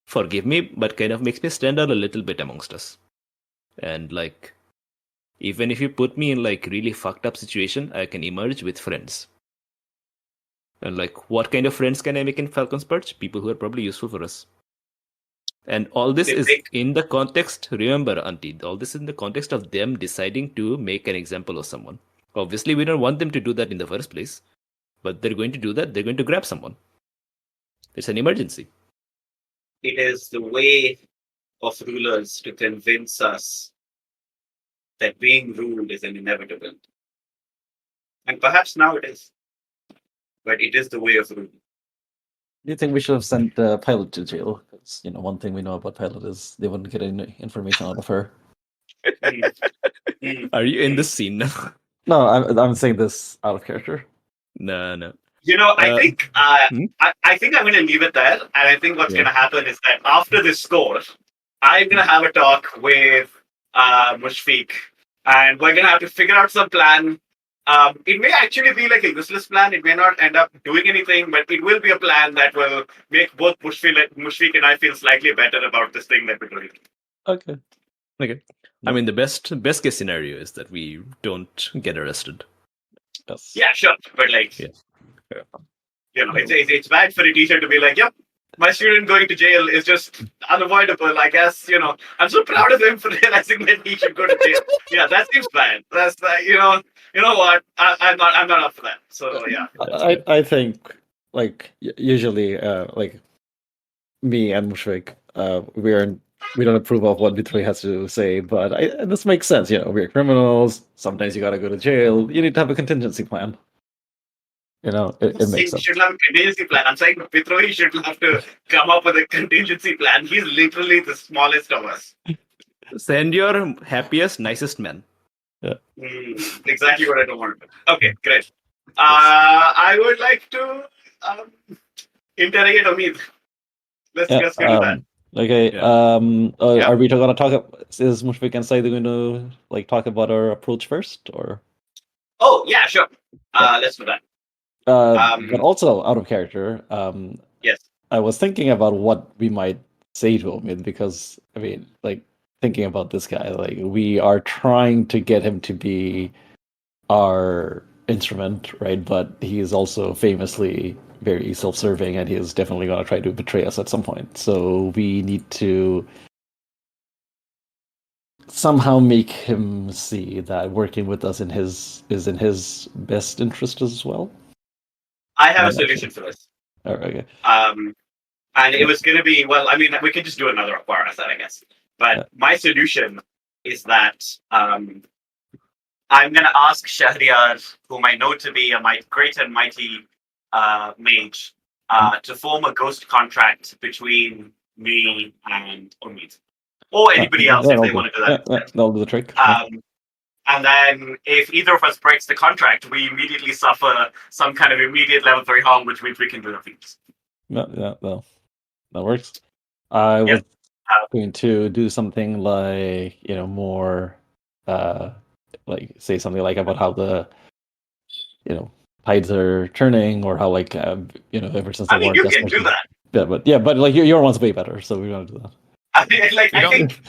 forgive me, but kind of makes me stand out a little bit amongst us. And like, even if you put me in like really fucked up situation, I can emerge with friends. And like, what kind of friends can I make in Falcon's Perch? People who are probably useful for us. And all this is in the context, remember, Auntie, all this is in the context of them deciding to make an example of someone. Obviously, we don't want them to do that in the first place. But they're going to do that. They're going to grab someone. It's an emergency. It is the way of rulers to convince us that being ruled is an inevitable. And perhaps now it is. But it is the way of ruling. Do you think we should have sent Pilot to jail? Because one thing we know about Pilot is they wouldn't get any information out of her. Are you in the scene now? No, I'm saying this out of character. No. I think I think I'm going to leave it there, and I think what's going to happen is that after this score, I'm going to have a talk with Mushfiq, and we're going to have to figure out some plan. It may actually be like a useless plan. It may not end up doing anything, but it will be a plan that will make both Mushfiq and I feel slightly better about this thing that we're doing. Okay. I mean, the best case scenario is that we don't get arrested. Yes. Yeah, sure, but like, it's bad for a teacher to be like, "Yep, my student going to jail is just unavoidable." I guess I'm so proud of him for realizing that he should go to jail. Yeah, that seems bad. That's you know what? I'm not up for that. So yeah, I think like usually like me and Mushfiq, we don't approve of what Bidrohi has to say, but this makes sense. We're criminals. Sometimes you gotta go to jail. You need to have a contingency plan. It makes sense. You should have a contingency plan. I'm saying Bidrohi should have to come up with a contingency plan. He's literally the smallest of us. Send your happiest, nicest man. Yeah. Exactly what I don't want to do. Okay, great. I would like to interrogate Omid. Let's get to that. Okay. Yeah. Yeah. Are we going to talk? Is Mushfiq and Saeeda going to like talk about our approach first, or? Oh yeah, sure. Yeah. Let's do that. But also out of character. Yes. I was thinking about what we might say to him because I mean, like thinking about this guy, like we are trying to get him to be our instrument, right? But he is also famously very self-serving, and he is definitely going to try to betray us at some point. So we need to somehow make him see that working with us is in his best interest as well. I have a solution for this. All right. Okay. And it was going to be, well, I mean, we could just do another acquire asset, I guess. But my solution is that I'm going to ask Shahryar, whom I know to be a great and mighty mage, to form a ghost contract between me and Umid. Or anybody else if they want to do that. That'll do the trick. And then if either of us breaks the contract, we immediately suffer some kind of immediate level 3 harm, which means we can do nothing. Yeah, well, that works. I was going to do something like, more, like say something like about how the, tides are turning, or how like, ever since the war. You can do that. Yeah, but like your one's way better, so we're gonna do that. I think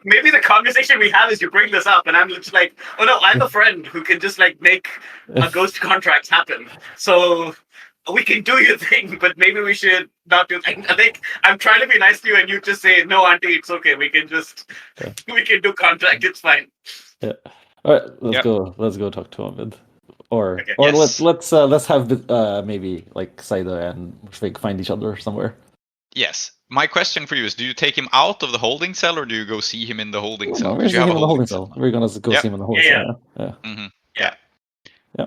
maybe the conversation we have is you bring this up, and I'm just like, oh no, I'm a friend who can just like make a ghost contract happen. So we can do your thing, but maybe we should not do. I think I'm trying to be nice to you, and you just say, no, auntie, it's okay. We can just we can do contract. It's fine. Yeah. All right, let's go talk to him. Or Yes. let's have maybe like Saeeda and Mushfiq find each other somewhere. Yes. My question for you is: do you take him out of the holding cell, or do you go see him in the holding cell? No, we're seeing him in the holding cell. We're gonna go see him in the holding cell. Yeah. Mm-hmm. Yeah.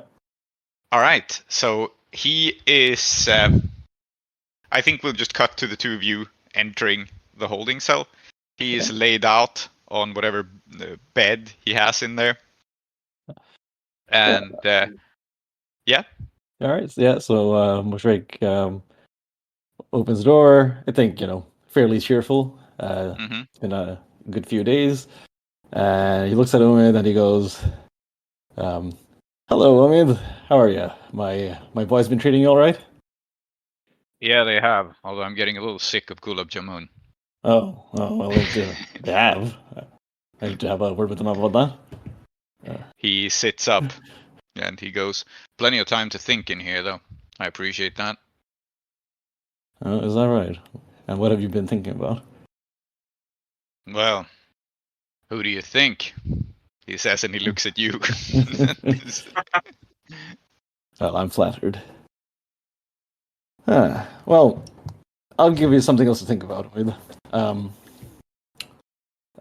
All right. So he is. I think we'll just cut to the two of you entering the holding cell. He is laid out on whatever bed he has in there. And yeah. All right. Yeah. So Mushfiq opens the door. I think fairly cheerful. It's been a good few days, and he looks at Omid and he goes, "Hello, Omid. How are you? My boys been treating you all right?" Yeah, they have. Although I'm getting a little sick of gulab jamun. Oh well, they have. I need to have a word with them about that. He sits up and he goes, "Plenty of time to think in here, though. I appreciate that." Is that right? And what have you been thinking about? Well, who do you think? He says, and he looks at you. Well, I'm flattered. Well, I'll give you something else to think about.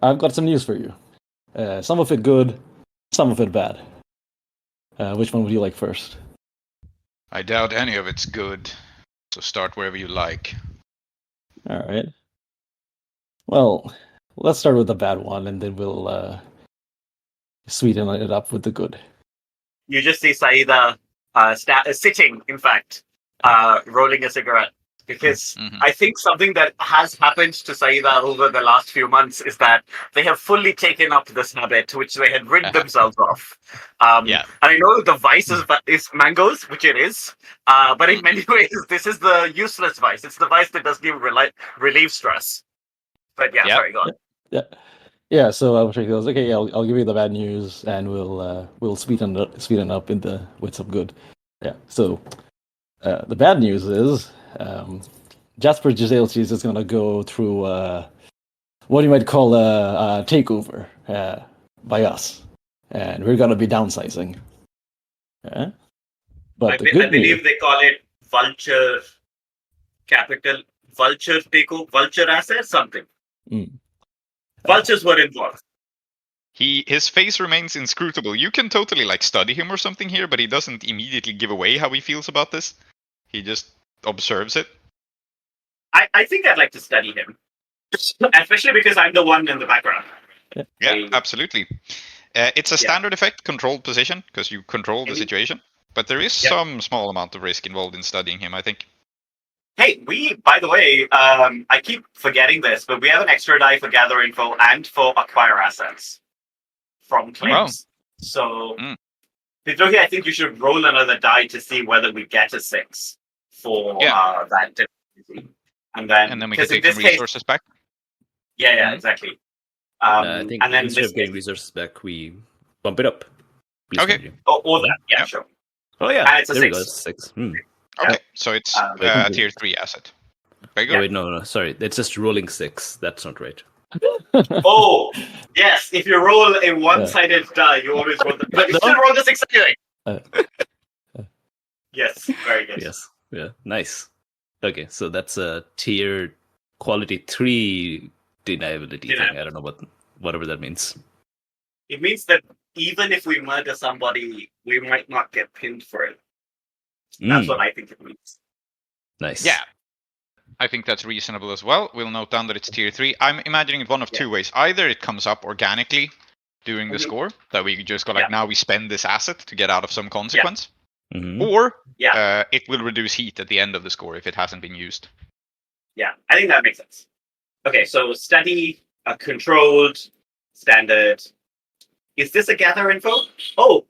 I've got some news for you. Some of it good, some of it bad. Which one would you like first? I doubt any of it's good. So start wherever you like. All right. Well, let's start with the bad one, and then we'll sweeten it up with the good. You just see Saeeda sitting, in fact, rolling a cigarette. Because I think something that has happened to Saeeda over the last few months is that they have fully taken up this habit, which they had rid themselves of. And I know the vice is mangoes, which it is. But in many ways, this is the useless vice. It's the vice that does give relieve stress. But sorry, go on. Yeah. So Mushfiq goes, okay, I'll give you the bad news, and we'll sweeten up with some good. Yeah. So the bad news is Jasper Giseltis is going to go through what you might call a takeover by us, and we're going to be downsizing. But I believe they call it vulture capital, vulture takeover, vulture asset, something. Vultures were involved. His face remains inscrutable. You can totally study him or something here, but he doesn't immediately give away how he feels about this. He just observes it. I think I'd like to study him, especially because I'm the one in the background. Yeah, absolutely. It's a standard effect, controlled position, because you control the situation. But there is some small amount of risk involved in studying him, I think. Hey, by the way, I keep forgetting this, but we have an extra die for gather info and for acquire assets from claims. So, Bidrohi, I think you should roll another die to see whether we get a 6 for that difficulty. And then we can take some resources back. Yeah, exactly. I think and then instead of getting resources back, we bump it up. Please Okay. continue. Or that, yeah, sure. Oh yeah, and it's a there 6. we go. 6. Okay, so it's tier 3 asset. Very good. Oh wait, no, sorry. It's just rolling 6. That's not right. Oh, yes. If you roll a one-sided die, you always roll the. But you still roll the 6 anyway. Yes, very good. Yes, yeah, nice. Okay, so that's a tier quality 3 deniability thing. I don't know whatever that means. It means that even if we murder somebody, we might not get pinned for it. That's what I think it means. Nice. Yeah. I think that's reasonable as well. We'll note down that it's tier 3. I'm imagining it one of two ways. Either it comes up organically during the score, that we just go like, now we spend this asset to get out of some consequence. Or it will reduce heat at the end of the score if it hasn't been used. Yeah, I think that makes sense. Okay, so study, controlled, standard. Is this a gather info? Oh,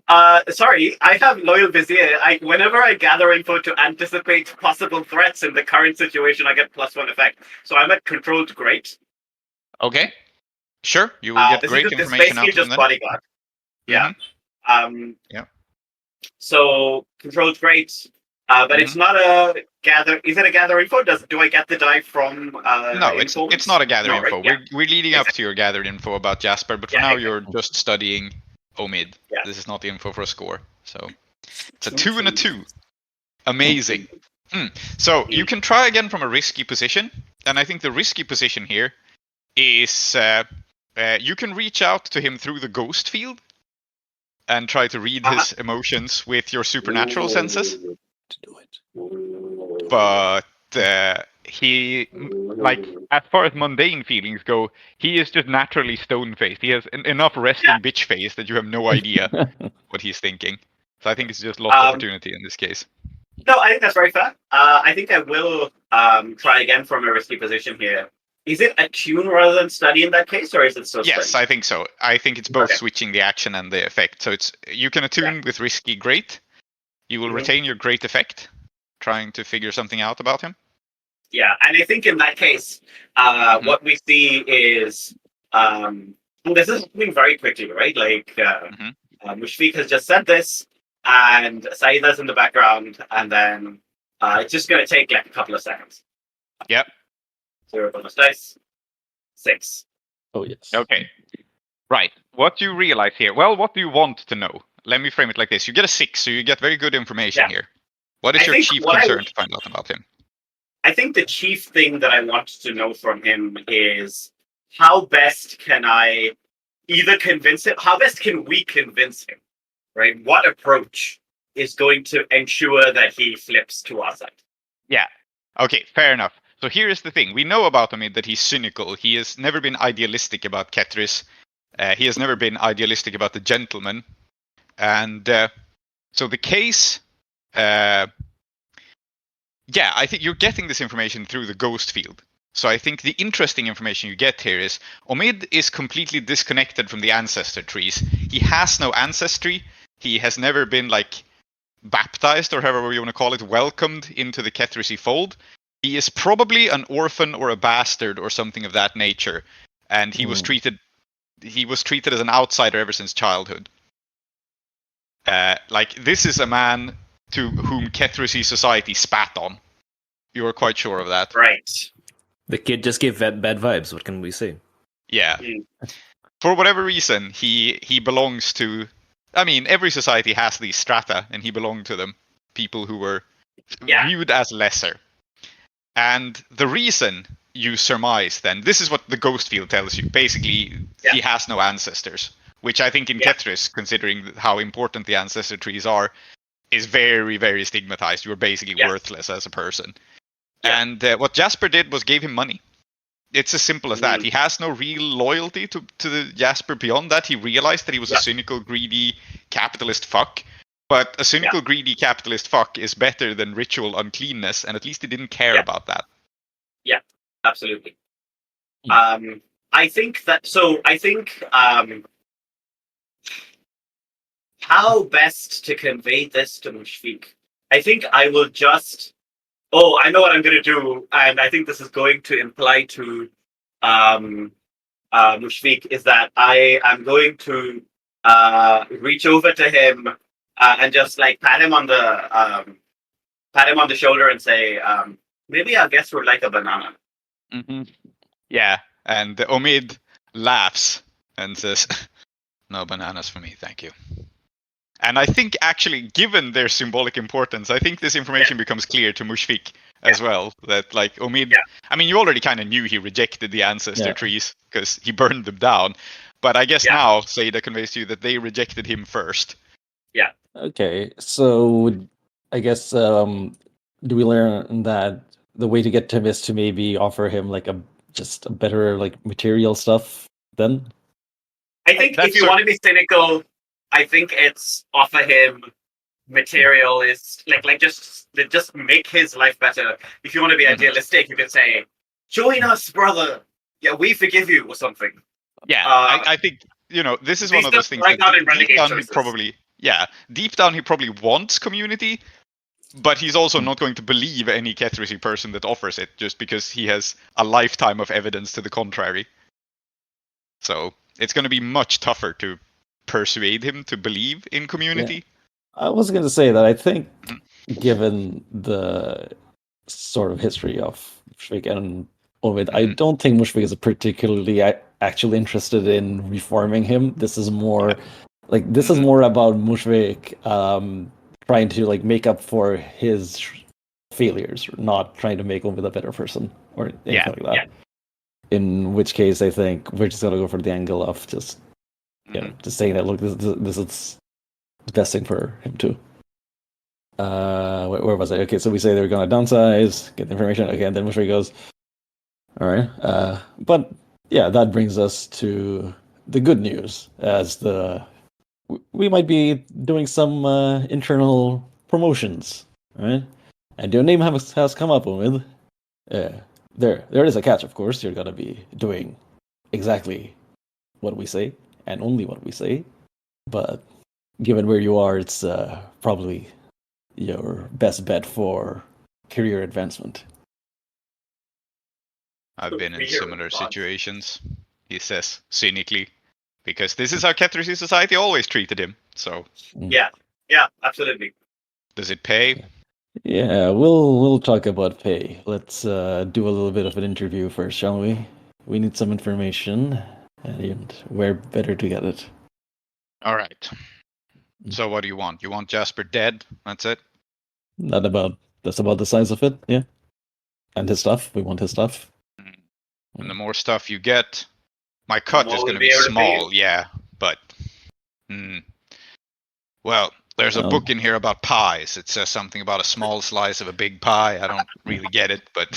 sorry, I have loyal vizier. Whenever I gather info to anticipate possible threats in the current situation, I get +1 effect. So I'm at controlled great. Okay, sure. You will get great information out of them. This is basically just bodyguard. Yeah. So controlled great, but it's not a gather. Is it a gather info? Do I get the die from? No, it's not a gather info. Right? We're leading up to your gathered info about Jasper, but for now you're just studying Omid. Yeah. This is not the info for a score. So it's a 2 and a 2. Amazing. So you can try again from a risky position, and I think the risky position here is you can reach out to him through the ghost field and try to read his emotions with your supernatural senses. To do it. But he, like, as far as mundane feelings go, he is just naturally stone-faced. He has enough resting bitch face that you have no idea what he's thinking. So I think it's just lost opportunity in this case. No, I think that's very fair. I think I will try again from a risky position here. Is it attune rather than study in that case, or is it so? Yes, I think so. I think it's both switching the action and the effect. So you can attune with risky great. You will retain your great effect, trying to figure something out about him. Yeah, and I think in that case, what we see is this is happening very quickly, right? Like Mushfiq has just said this, and Saeeda's in the background, and then it's just going to take like a couple of seconds. Yep. 0 bonus dice. 6. Oh yes. Okay. Right. What do you realize here? Well, what do you want to know? Let me frame it like this. You get a 6, so you get very good information here. What is your chief concern to find out about him? I think the chief thing that I want to know from him is how best can I either convince him, how best can we convince him, right? What approach is going to ensure that he flips to our side? Yeah. Okay, fair enough. So here is the thing. We know about him that he's cynical. He has never been idealistic about Ketris. He has never been idealistic about the gentleman. And so the case... I think you're getting this information through the ghost field. So I think the interesting information you get here is Omid is completely disconnected from the ancestor trees. He has no ancestry. He has never been like baptized, or however you want to call it, welcomed into the Kethrisi fold. He is probably an orphan or a bastard or something of that nature, and he was treated as an outsider ever since childhood. This is a man to whom Kethrisi society spat on. You are quite sure of that, right? The kid just gave bad vibes. What can we say? Yeah. For whatever reason, he belongs to. I mean, every society has these strata, and he belonged to them. People who were viewed as lesser. And the reason you surmise, then, this is what the ghost field tells you. Basically, he has no ancestors, which I think in Ketris, considering how important the ancestor trees are, is very, very stigmatized. You're basically worthless as a person. Yeah. And what Jasper did was gave him money. It's as simple as that. He has no real loyalty to the Jasper beyond that. He realized that he was a cynical, greedy, capitalist fuck But a cynical, greedy capitalist fuck is better than ritual uncleanness, and at least he didn't care about that. Yeah, absolutely. I think that. So I think how best to convey this to Mushfiq. I think I will just. Oh, I know what I'm going to do, and I think this is going to imply to Mushfiq is that I am going to reach over to him and just like pat him on the shoulder and say, maybe our guest would like a banana. Mm-hmm. Yeah, and Omid laughs and says, "No bananas for me, thank you." And I think, actually, given their symbolic importance, I think this information becomes clear to Mushfiq as well. That, like, Omid... I mean, you already kind of knew he rejected the ancestor trees because he burned them down. But I guess now, Saeeda conveys to you that they rejected him first. Yeah. Okay, so I guess, do we learn that the way to get to him is to maybe offer him, like, just a better, like, material stuff then? I think if you want to be cynical... I think it's offer him materialist, like just make his life better. If you want to be idealistic, you could say, "Join us, brother. Yeah, we forgive you," or something. Yeah, I think this is one of those things that deep down he probably wants community, but he's also not going to believe any Kethrisi person that offers it just because he has a lifetime of evidence to the contrary. So it's going to be much tougher to persuade him to believe in community. I was going to say that I think, given the sort of history of Mushfiq and Omid, I don't think Mushfiq is particularly actually interested in reforming him. This is more is more about Mushfiq trying to like make up for his failures, not trying to make Omid a better person or anything like that. Yeah. In which case, I think we're just going to go for the angle of just just saying that, look, this is the best thing for him too. Where was I? Okay, so we say they're going to downsize, get the information. Okay, and then Mushfiq goes, all right. But yeah, that brings us to the good news, as we might be doing some internal promotions, right? And your name has come up with. There is a catch, of course. You're going to be doing exactly what we say. And only what we say, but given where you are, it's probably your best bet for career advancement. I've been in similar situations, he says cynically, because this is how Kethrisi society always treated him. So yeah, absolutely. Does it pay? Yeah, we'll talk about pay. Let's do a little bit of an interview first, shall we? We need some information. And where better to get it? All right. So what do you want? You want Jasper dead? That's it? That's about the size of it, yeah. And his stuff. We want his stuff. And the more stuff you get, my cut is going to be small, but... Well, there's a book in here about pies. It says something about a small slice of a big pie. I don't really get it, but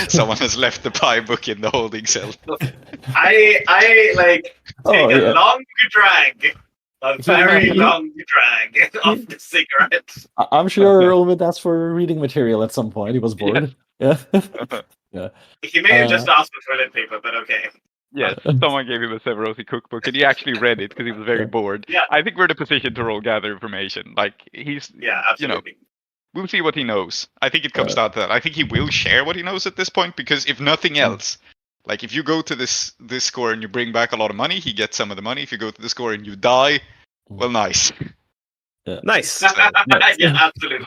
someone has left the pie book in the holding cell. I take a long drag, a very long drag of the cigarette. I'm sure Omid asked for reading material at some point. He was bored. Yeah. He may have just asked for toilet paper, but okay. Yes, someone gave him a Severosi cookbook, and he actually read it because he was very bored. Yeah. I think we're in a position to gather information. Like, he's, absolutely. We'll see what he knows. I think it comes down to that. I think he will share what he knows at this point, because if nothing else, like, if you go to this score and you bring back a lot of money, he gets some of the money. If you go to the score and you die, well, nice. Nice. Yeah, absolutely.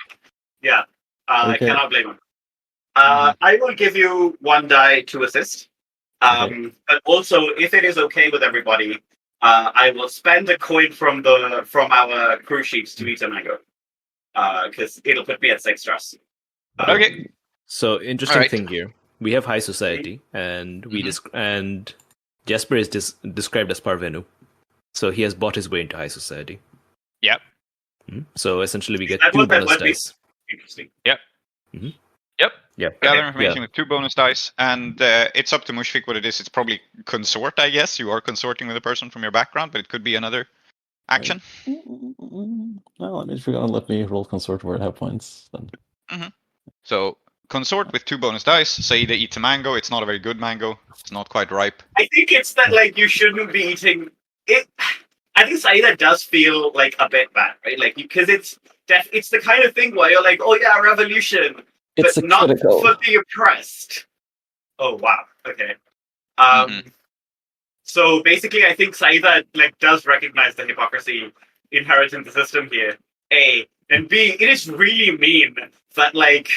Yeah, I cannot blame him. I will give you 1 die to assist. But also, if it is okay with everybody, I will spend a coin from our cruise ships to eat a mango, because it'll put me at 6 stress. Okay. So interesting thing here. We have high society, and and Jasper is described as Parvenu, so he has bought his way into high society. Yep. So essentially, we get 2 bonus dice. Interesting. Yep. Yep. Yeah. Gather information with 2 bonus dice, and it's up to Mushfiq what it is. It's probably consort, I guess. You are consorting with a person from your background, but it could be another action. Well, I mean, if you're gonna let me roll consort where I have points, then So consort with 2 bonus dice. Saeeda eats a mango. It's not a very good mango. It's not quite ripe. I think it's that like you shouldn't be eating it. I think Saeeda does feel like a bit bad, right? Like because it's the kind of thing where you're like, oh yeah, revolution, it's but a not critical. for the oppressed. Oh wow, okay. So basically, I think Saeeda like does recognize the hypocrisy inherent in the system here. A and B, it is really mean that like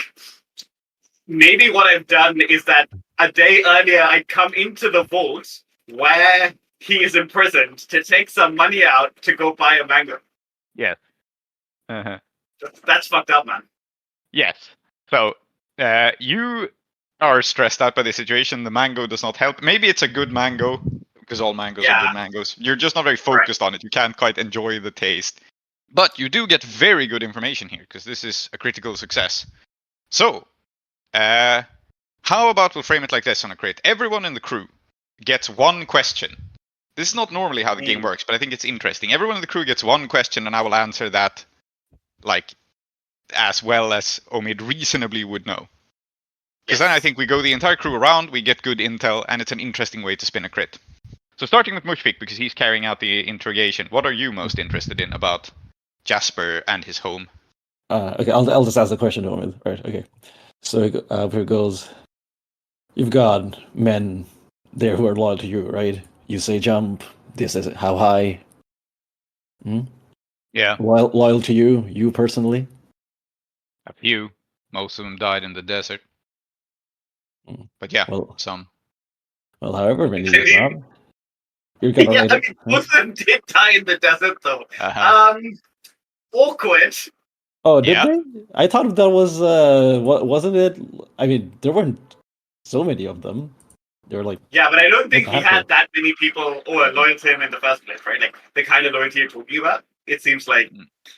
maybe what I've done is that a day earlier I'd come into the vault where he is imprisoned to take some money out to go buy a mango. Yes. Uh-huh. That's fucked up, man. Yes. So you are stressed out by the situation. The mango does not help. Maybe it's a good mango, because all mangoes are good mangoes. You're just not very focused on it. You can't quite enjoy the taste. But you do get very good information here, because this is a critical success. So, how about we'll frame it like this on a crit. Everyone in the crew gets 1 question. This is not normally how the game works, but I think it's interesting. Everyone in the crew gets 1 question, and I will answer that like as well as Omid reasonably would know. Because then I think we go the entire crew around, we get good intel, and it's an interesting way to spin a crit. So starting with Mushfiq, because he's carrying out the interrogation, what are you most interested in about Jasper and his home? Okay, I'll just ask the question to him. Right, okay. So here goes. You've got men there who are loyal to you, right? You say jump. This is how high? Yeah. Loyal to you personally? A few. Most of them died in the desert. But yeah, some. Well, however many you've got. You're gonna yeah, I mean, most of them did die in the desert, though. Awkward. Oh, did they? I thought that was wasn't it? I mean, there weren't so many of them. They were like but I don't think he had that many people who were loyal to him in the first place, right? Like the kind of loyalty you're talking about. It seems like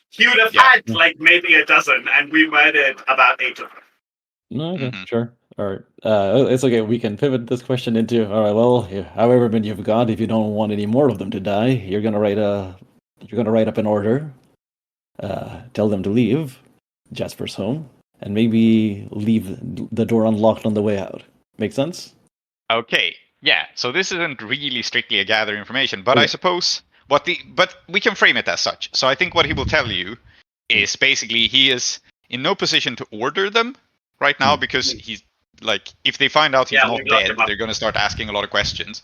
he would have had like maybe a dozen, and we murdered about 8 of them. No, okay, sure. All right, it's okay. We can pivot this question into all right. Well, however many you've got, if you don't want any more of them to die, you're gonna write up an order. Tell them to leave Jasper's home, and maybe leave the door unlocked on the way out. Make sense? Okay, yeah. So this isn't really strictly a gather information, but I suppose but we can frame it as such. So I think what he will tell you is basically he is in no position to order them right now, because he's like, if they find out he's not dead, they're going to start asking a lot of questions.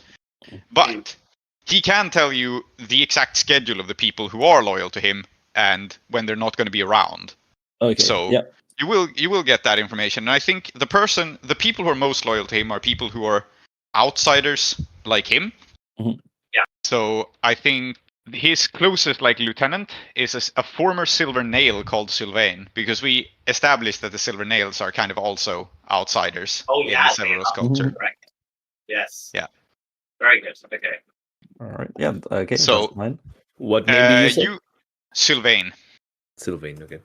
But he can tell you the exact schedule of the people who are loyal to him and when they're not going to be around. Okay. So you will get that information. And I think the people who are most loyal to him are people who are outsiders like him. Mm-hmm. Yeah. So I think his closest lieutenant is a former Silver Nail called Sylvain, because we established that the Silver Nails are kind of also outsiders in the Severus culture. Right. Yes. Yeah. Very good. Okay. All right. Yeah. Okay. So what name did you say? Sylvain. Sylvain. Okay.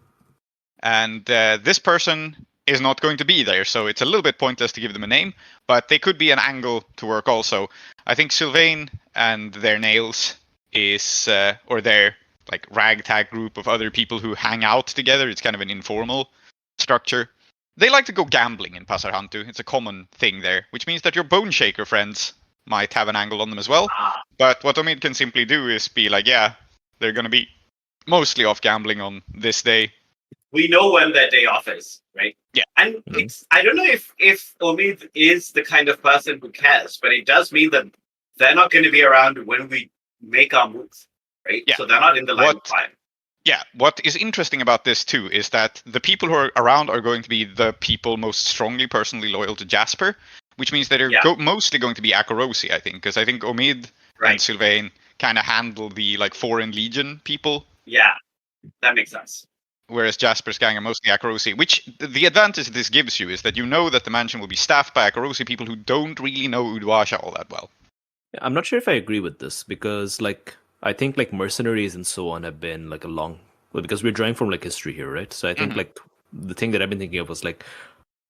And this person is not going to be there, so it's a little bit pointless to give them a name, but they could be an angle to work also. I think Sylvain and their nails is, or their like ragtag group of other people who hang out together. It's kind of an informal structure. They like to go gambling in Pasarhantu. It's a common thing there, which means that your Bone Shaker friends might have an angle on them as well. But what Omid can simply do is be like, yeah, they're going to be mostly off gambling on this day. We know when their day off is, right? Yeah. And I don't know if Omid is the kind of person who cares, but it does mean that they're not going to be around when we make our moves, right? Yeah. So they're not in the line of fire. Yeah, what is interesting about this too is that the people who are around are going to be the people most strongly personally loyal to Jasper, which means that they're mostly going to be Akarosi, I think, because I think Omid and Sylvain kind of handle the like Foreign Legion people. Yeah, that makes sense. Whereas Jasper's gang are mostly Akarosi, which the advantage this gives you is that you know that the mansion will be staffed by Akarosi people who don't really know Udwasha all that well. I'm not sure if I agree with this, because like I think like mercenaries and so on have been like because we're drawing from like history here, right? So I think like the thing that I've been thinking of was like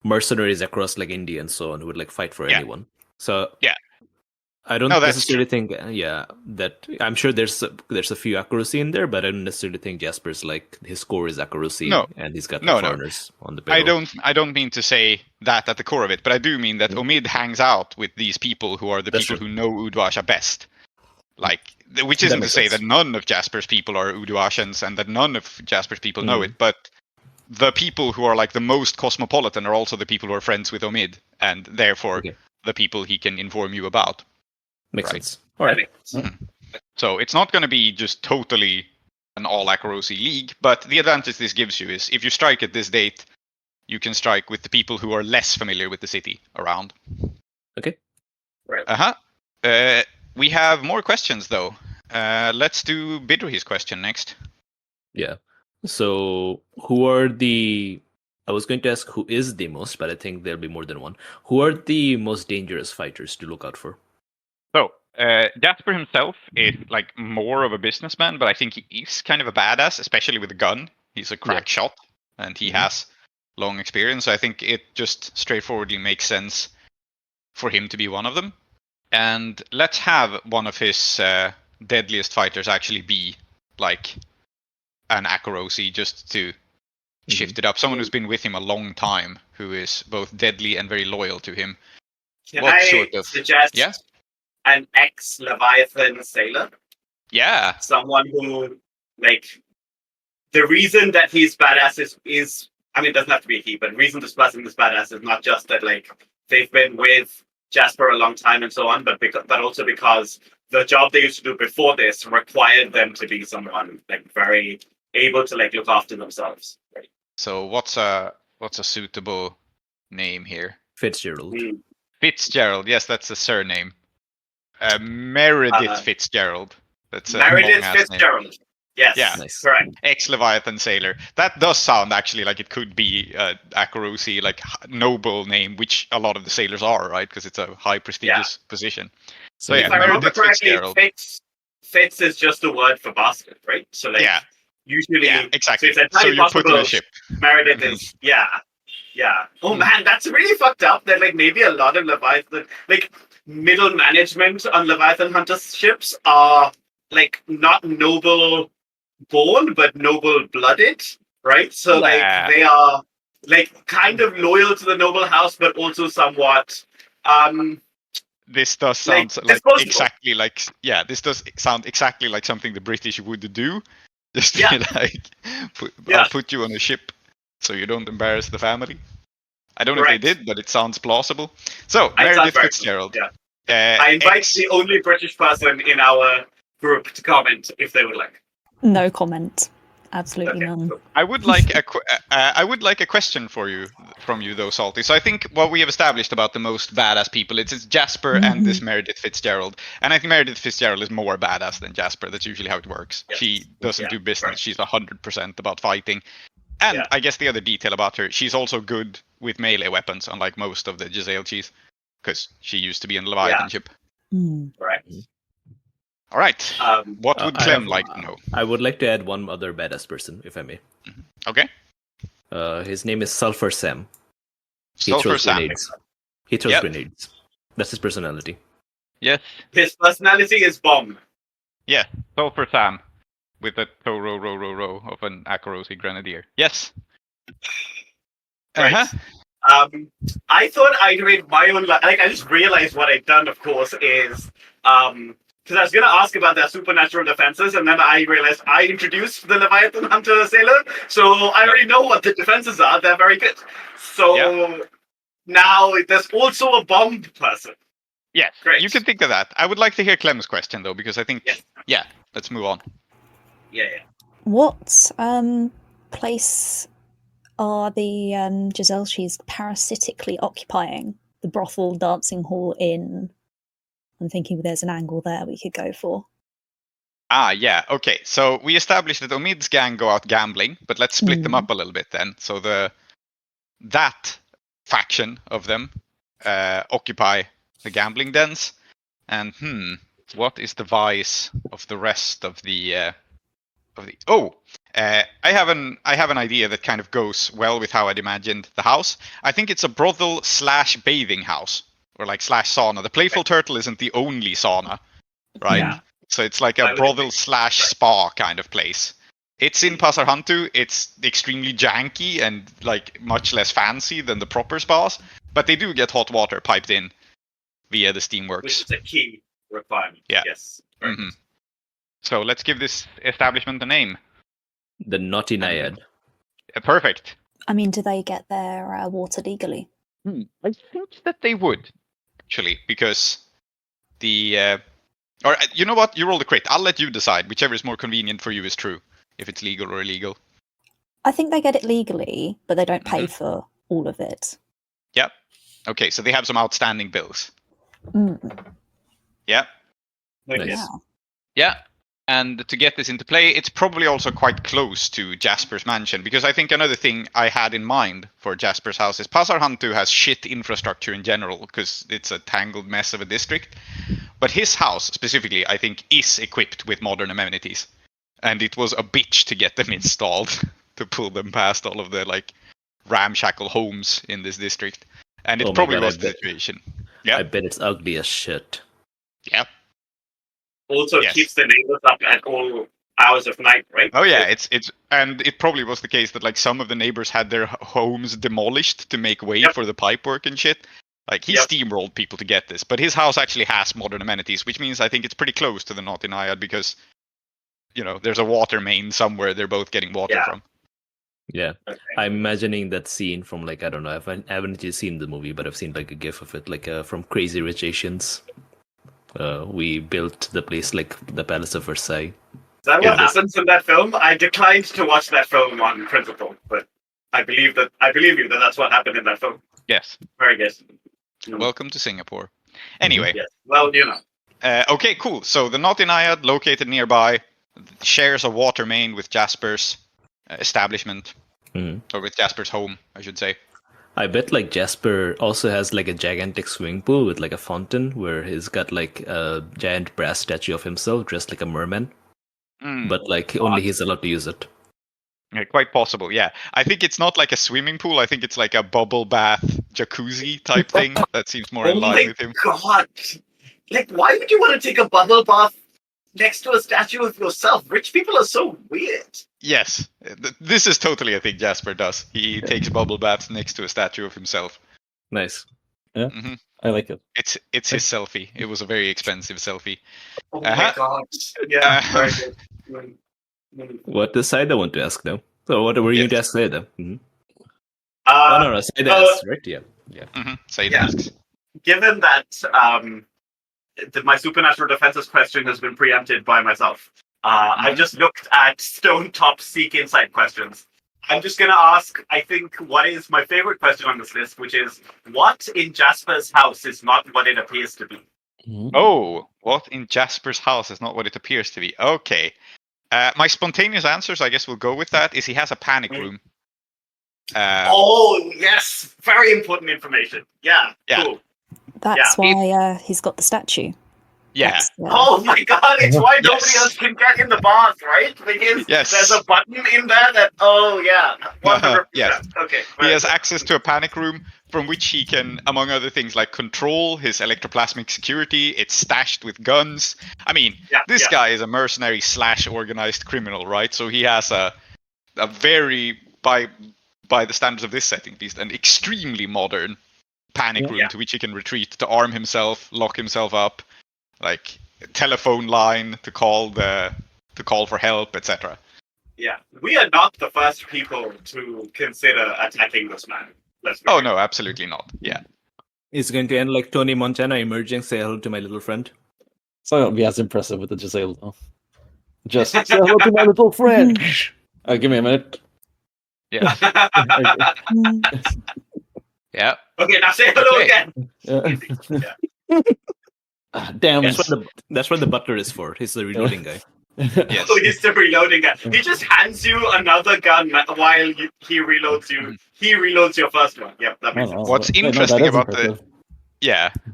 mercenaries across like India and so on who would like fight for anyone. So I don't No, that's necessarily think, that I'm sure there's a few accuracy in there, but I don't necessarily think Jasper's like his score is accuracy, no, and he's got like no. foreigners on the payroll. I don't mean to say that at the core of it, but I do mean that Mm. Omid hangs out with these people who are the That's people true. who know Udwasha best. Like, which That isn't to makes say sense. that none of Jasper's people are Udwashans and that none of Jasper's people know Mm. it, but the people who are like the most cosmopolitan are also the people who are friends with Omid, and therefore Okay. the people he can inform you about. Makes Right. sense. All right. So it's not going to be just totally an all accuracy league, but the advantage this gives you is if you strike at this date, you can strike with the people who are less familiar with the city around. Okay. Right. We have more questions though. Let's do Bidrohi's question next. Yeah. So, who are the? I was going to ask who is the most, but I think there'll be more than one. Who are the most dangerous fighters to look out for? So, Jasper himself is like more of a businessman, but I think he is kind of a badass, especially with a gun. He's a crack shot, and he has long experience. So I think it just straightforwardly makes sense for him to be one of them. And let's have one of his deadliest fighters actually be like an accuracy, just to shift it up. Someone who's been with him a long time, who is both deadly and very loyal to him. Can What I sort of- suggest Yeah? an ex-Leviathan sailor? Yeah. Someone who, like, the reason that he's badass is I mean, it doesn't have to be he, but the reason this person is badass is not just that, like, they've been with Jasper a long time and so on, but also because the job they used to do before this required them to be someone, like, very able to, like, look after themselves. Right? So what's a suitable name here? Fitzgerald. Fitzgerald. Yes, that's a surname. Meredith Fitzgerald. That's a Meredith long-ass name. Fitzgerald. Yes, Yeah. Nice. correct. Ex-Leviathan sailor. That does sound actually like it could be accuracy, like noble name, which a lot of the sailors are, right? Because it's a high prestigious position. So if yeah, I remember Meredith correctly, Fitzgerald. Fitz is just a word for basket, right? So, like, usually, Yeah, exactly. So, it's entirely you're put on a possible ship. Meredith is, yeah. Oh man, that's really fucked up. That, like, maybe a lot of Leviathan, like, middle management on Leviathan hunter ships are, like, not noble born, but noble blooded, right? So, like, they are, like, kind of loyal to the noble house, but also somewhat, This does sound like disposable. exactly like this does sound exactly like something the British would do. Just be like, I'll put you on a ship so you don't embarrass the family. I don't know if they did, but it sounds plausible. So Meredith Fitzgerald. I invite the only British person in our group to comment if they would like. No comment. Absolutely none. Cool. I would like a question from you though, Salty. So I think what we have established about the most badass people, it's Jasper and this Meredith Fitzgerald. And I think Meredith Fitzgerald is more badass than Jasper. That's usually how it works. Yes. She doesn't do business. Right. She's 100% about fighting. And I guess the other detail about her, she's also good with melee weapons, unlike most of the Giselle cheese, because she used to be in a Leviathan ship. Right. All right. What would Clem like to know? I would like to add one other badass person, if I may. Okay. His name is Sulfur Sam. Sulfur Sam. Grenades. He throws grenades. That's his personality. Yes. His personality is bomb. Yeah. Sulfur Sam. With a row of an accuracy grenadier. Yes. Right. I thought I'd read my own. I just realized what I'd done. Of course, is because I was going to ask about their supernatural defenses, and then I realized I introduced the Leviathan Hunter Sailor, so I already know what the defenses are. They're very good. So now there's also a bomb person. Yes, great. You can think of that. I would like to hear Clem's question though, because I think let's move on. Yeah. What place are the Giselchis parasitically occupying? The brothel, dancing hall, inn? I'm thinking there's an angle there we could go for. Okay. So we established that Omid's gang go out gambling, but let's split them up a little bit then. So that faction of them occupy the gambling dens, and what is the vice of the rest of the? I have an idea that kind of goes well with how I'd imagined the house. I think it's a brothel / bathing house, or like slash sauna. The Playful Turtle isn't the only sauna, right? Yeah. So it's like a brothel slash spa kind of place. It's in Pasarhantu. It's extremely janky and like much less fancy than the proper spas, but they do get hot water piped in via the steamworks. Which is a key requirement. Yeah. Yes. Mm-hmm. So let's give this establishment a name. The Naughty Naiad. Perfect. I mean, do they get their water legally? I think that they would, actually, because the... or you know what? You roll the crit. I'll let you decide. Whichever is more convenient for you is true. If it's legal or illegal. I think they get it legally, but they don't pay for all of it. Yep. Okay, so they have some outstanding bills. Yeah. Nice. Yeah. Yeah. And to get this into play, it's probably also quite close to Jasper's mansion, because I think another thing I had in mind for Jasper's house is Pasarhantu has shit infrastructure in general, because it's a tangled mess of a district. But his house, specifically, I think, is equipped with modern amenities. And it was a bitch to get them installed, to pull them past all of the, like, ramshackle homes in this district. And it probably was the situation. Yeah. I bet it's ugly as shit. Yeah. Also keeps the neighbors up at all hours of night, right? Oh yeah, it's and it probably was the case that like some of the neighbors had their homes demolished to make way for the pipe work and shit. Like he steamrolled people to get this, but his house actually has modern amenities, which means I think it's pretty close to the Naughty Naiad because, you know, there's a water main somewhere they're both getting water from. Yeah, Okay. I'm imagining that scene from like, I don't know, I haven't actually seen the movie, but I've seen like a gif of it, like from Crazy Rich Asians. We built the place like the Palace of Versailles. Is that what happens in that film? I declined to watch that film on principle, but I believe you that that's what happened in that film. Yes. Very good. Welcome to Singapore. Anyway. Yes. Well, you know. Okay, cool. So the Naughty Naiad, located nearby, shares a water main with Jasper's establishment, or with Jasper's home, I should say. I bet like Jasper also has like a gigantic swimming pool with like a fountain where he's got like a giant brass statue of himself dressed like a merman. But like only he's allowed to use it. Yeah, quite possible, yeah. I think it's not like a swimming pool. I think it's like a bubble bath jacuzzi type thing. That seems more in line with him. Oh my god! Like, why would you want to take a bubble bath next to a statue of yourself? Rich people are so weird. Yes, this is totally a thing Jasper does. He takes bubble baths next to a statue of himself. Nice. Yeah, I like it. It's his selfie. It was a very expensive selfie. Oh my god! Yeah, very good. What does Saeeda want to ask now? So what were you to ask Saeeda? No, Saeeda asks, right? Yeah. Saeeda asks. Given that my supernatural defenses question has been preempted by myself, I just looked at Stone Top Seek Insight questions. I'm just going to ask, I think, what is my favorite question on this list, which is, what in Jasper's house is not what it appears to be? Oh, what in Jasper's house is not what it appears to be? Okay. My spontaneous answers, I guess we'll go with that, is he has a panic room. Oh, yes! Very important information. Yeah. Cool. That's why he's got the statue. Yeah. Oh my god, it's why nobody else can get in the bath, right? Because there's a button in there that, 100%. Yes. Okay. He has access to a panic room from which he can, among other things, like control his electroplasmic security. It's stashed with guns. I mean, this guy is a mercenary / organized criminal, right? So he has a very, by the standards of this setting at least, an extremely modern panic room to which he can retreat to arm himself, lock himself up, like telephone line to call for help, etc. Yeah, we are not the first people to consider attacking this man. Oh no, absolutely not. Yeah, it's going to end like Tony Montana emerging, say hello to my little friend. So it won't be as impressive with the Giselle though. Just say hello to my little friend. Give me a minute. Yeah. Yeah. Okay, now say hello again. Damn. That's what the butler is for. He's the reloading guy. Yes. Oh, he's the reloading guy. He just hands you another gun while he reloads you. He reloads your first one. Yep, that makes sense. What's interesting about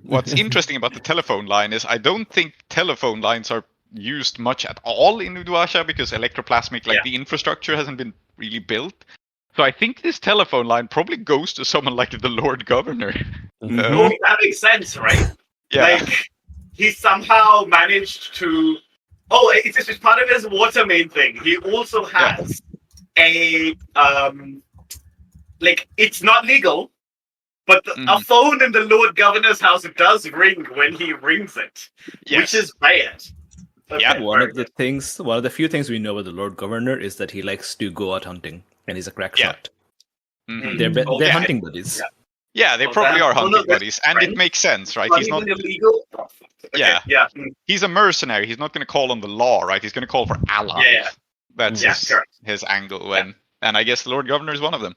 what's interesting about the telephone line is I don't think telephone lines are used much at all in Uduasha because electroplasmic, the infrastructure hasn't been really built. So I think this telephone line probably goes to someone like the Lord Governor. Oh, that makes sense, right? Yeah. Like, he somehow managed to. Oh, it's part of his water main thing. He also has a like, it's not legal, but a phone in the Lord Governor's house does ring when he rings it, which is bad. Okay, Yeah. One of the few things we know about the Lord Governor is that he likes to go out hunting, and he's a crack shot. Mhm. They're hunting buddies. Yeah, they probably are hunting buddies, and it makes sense, right? He's not illegal. Yeah. Yeah. He's a mercenary. He's not going to call on the law, right? He's going to call for allies. Yeah. That's correct. his angle. And I guess the Lord Governor is one of them.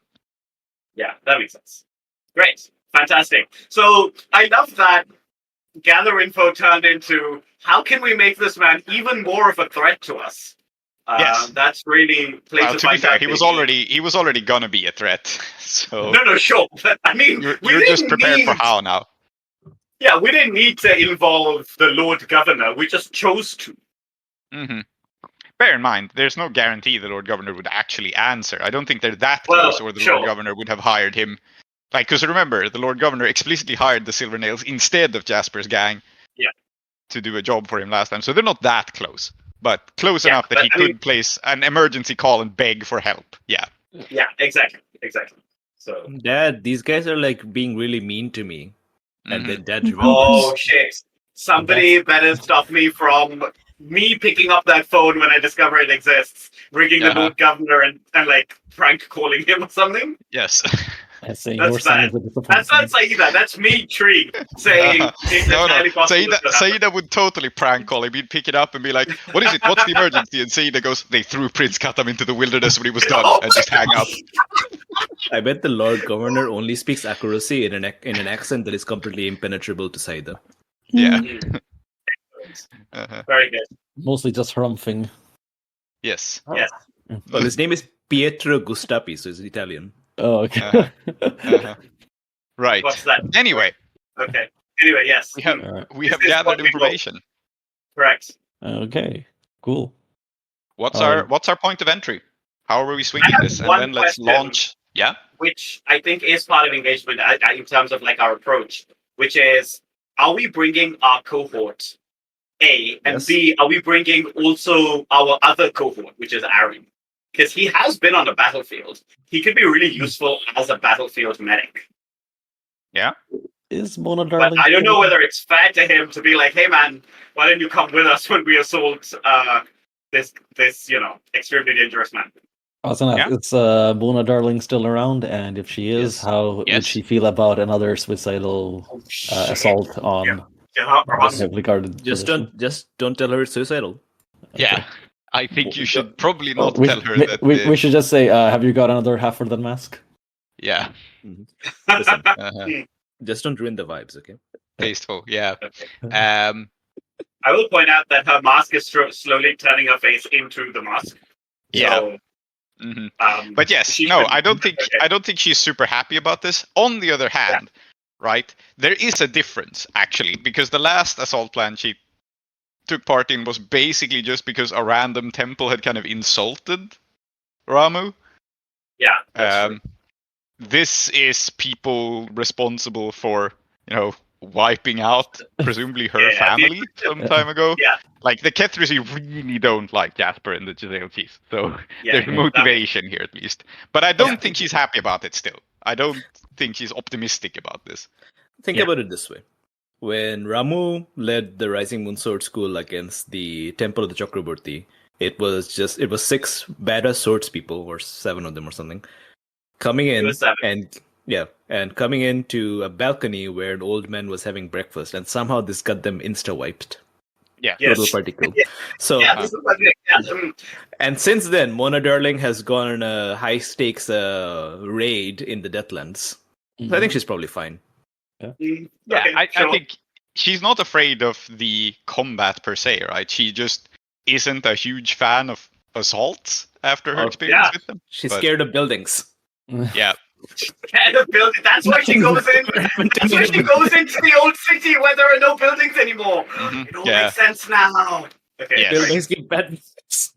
Yeah, that makes sense. Great. Fantastic. So I love that gather info turned into how can we make this man even more of a threat to us? Yes. That's really Well, to be fair, he was already gonna be a threat. So No, sure. But, I mean, you're just prepared for how now. Yeah, we didn't need to involve the Lord Governor. We just chose to. Mm-hmm. Bear in mind, there's no guarantee the Lord Governor would actually answer. I don't think they're that close, or the Lord Governor would have hired him. Like, because remember, the Lord Governor explicitly hired the Silver Nails instead of Jasper's gang to do a job for him last time. So they're not that close, but close enough that he could place an emergency call and beg for help. Yeah. Yeah, exactly. So, Dad, these guys are like being really mean to me. And then Dad remembers. Oh, shit. Somebody better stop me from me picking up that phone when I discover it exists, ringing the Lord Governor and like prank calling him or something. Yes. That's bad. That's not Saeeda. That's me, Tree, saying no. Saeeda would totally prank call him. He'd pick it up and be like, "What is it? What's the emergency?" And Saeeda goes, "They threw Prince Katam into the wilderness when he was done," and just hang up. I bet the Lord Governor only speaks accuracy in an accent that is completely impenetrable to Saeeda. Yeah. Very good. Mostly just harumping. Yes. Yes. Well, his name is Pietro Gustapi, so he's Italian. Oh, okay. Right. What's that? Anyway. Okay. Anyway, yes. We have gathered information. Correct. Okay. Cool. What's our point of entry? How are we swinging this? And then let's launch. Yeah. Which I think is part of engagement in terms of like our approach, which is, are we bringing our cohort A, and B, are we bringing also our other cohort, which is Aaron? Because he has been on the battlefield. He could be really useful as a battlefield medic. Yeah. Is Mona Darling? But I don't know whether it's fair to him to be like, "Hey man, why don't you come with us when we assault this extremely dangerous man?" I was gonna ask, is Mona Darling still around? And if she is, how would she feel about another suicidal assault on heavily guarded? Just don't tell her it's suicidal. Yeah. I think you should probably not tell her that. We should just say, have you got another Halford mask? Yeah. Listen, just don't ruin the vibes, okay? Tasteful, yeah. I will point out that her mask is slowly turning her face into the mask. Yeah. So, but yes, I don't think she's super happy about this. On the other hand, right, there is a difference actually, because the last assault plan she took part in was basically just because a random temple had kind of insulted Ramu. Yeah. This is people responsible for, wiping out presumably her family some time ago. Yeah. Like the Kethrisi really don't like Jasper and the Giselle Chiefs, so there's motivation here at least. But I don't think she's happy about it still. I don't think she's optimistic about this. Think about it this way. When Ramu led the Rising Moon Sword School against the Temple of the Chakraborty, it was 6 badass swords people, or 7 of them or something, coming in and coming into a balcony where an old man was having breakfast, and somehow this got them insta-wiped. Yeah. Little particle. So, and since then, Mona Darling has gone on a high-stakes raid in the Deathlands. So I think she's probably fine. I think she's not afraid of the combat per se, right? She just isn't a huge fan of assaults after her experience with them. She's scared of buildings. Yeah. Scared of buildings. That's why she goes in. That's why she goes into the old city where there are no buildings anymore. It all makes sense now. Okay. Yes. Buildings give bad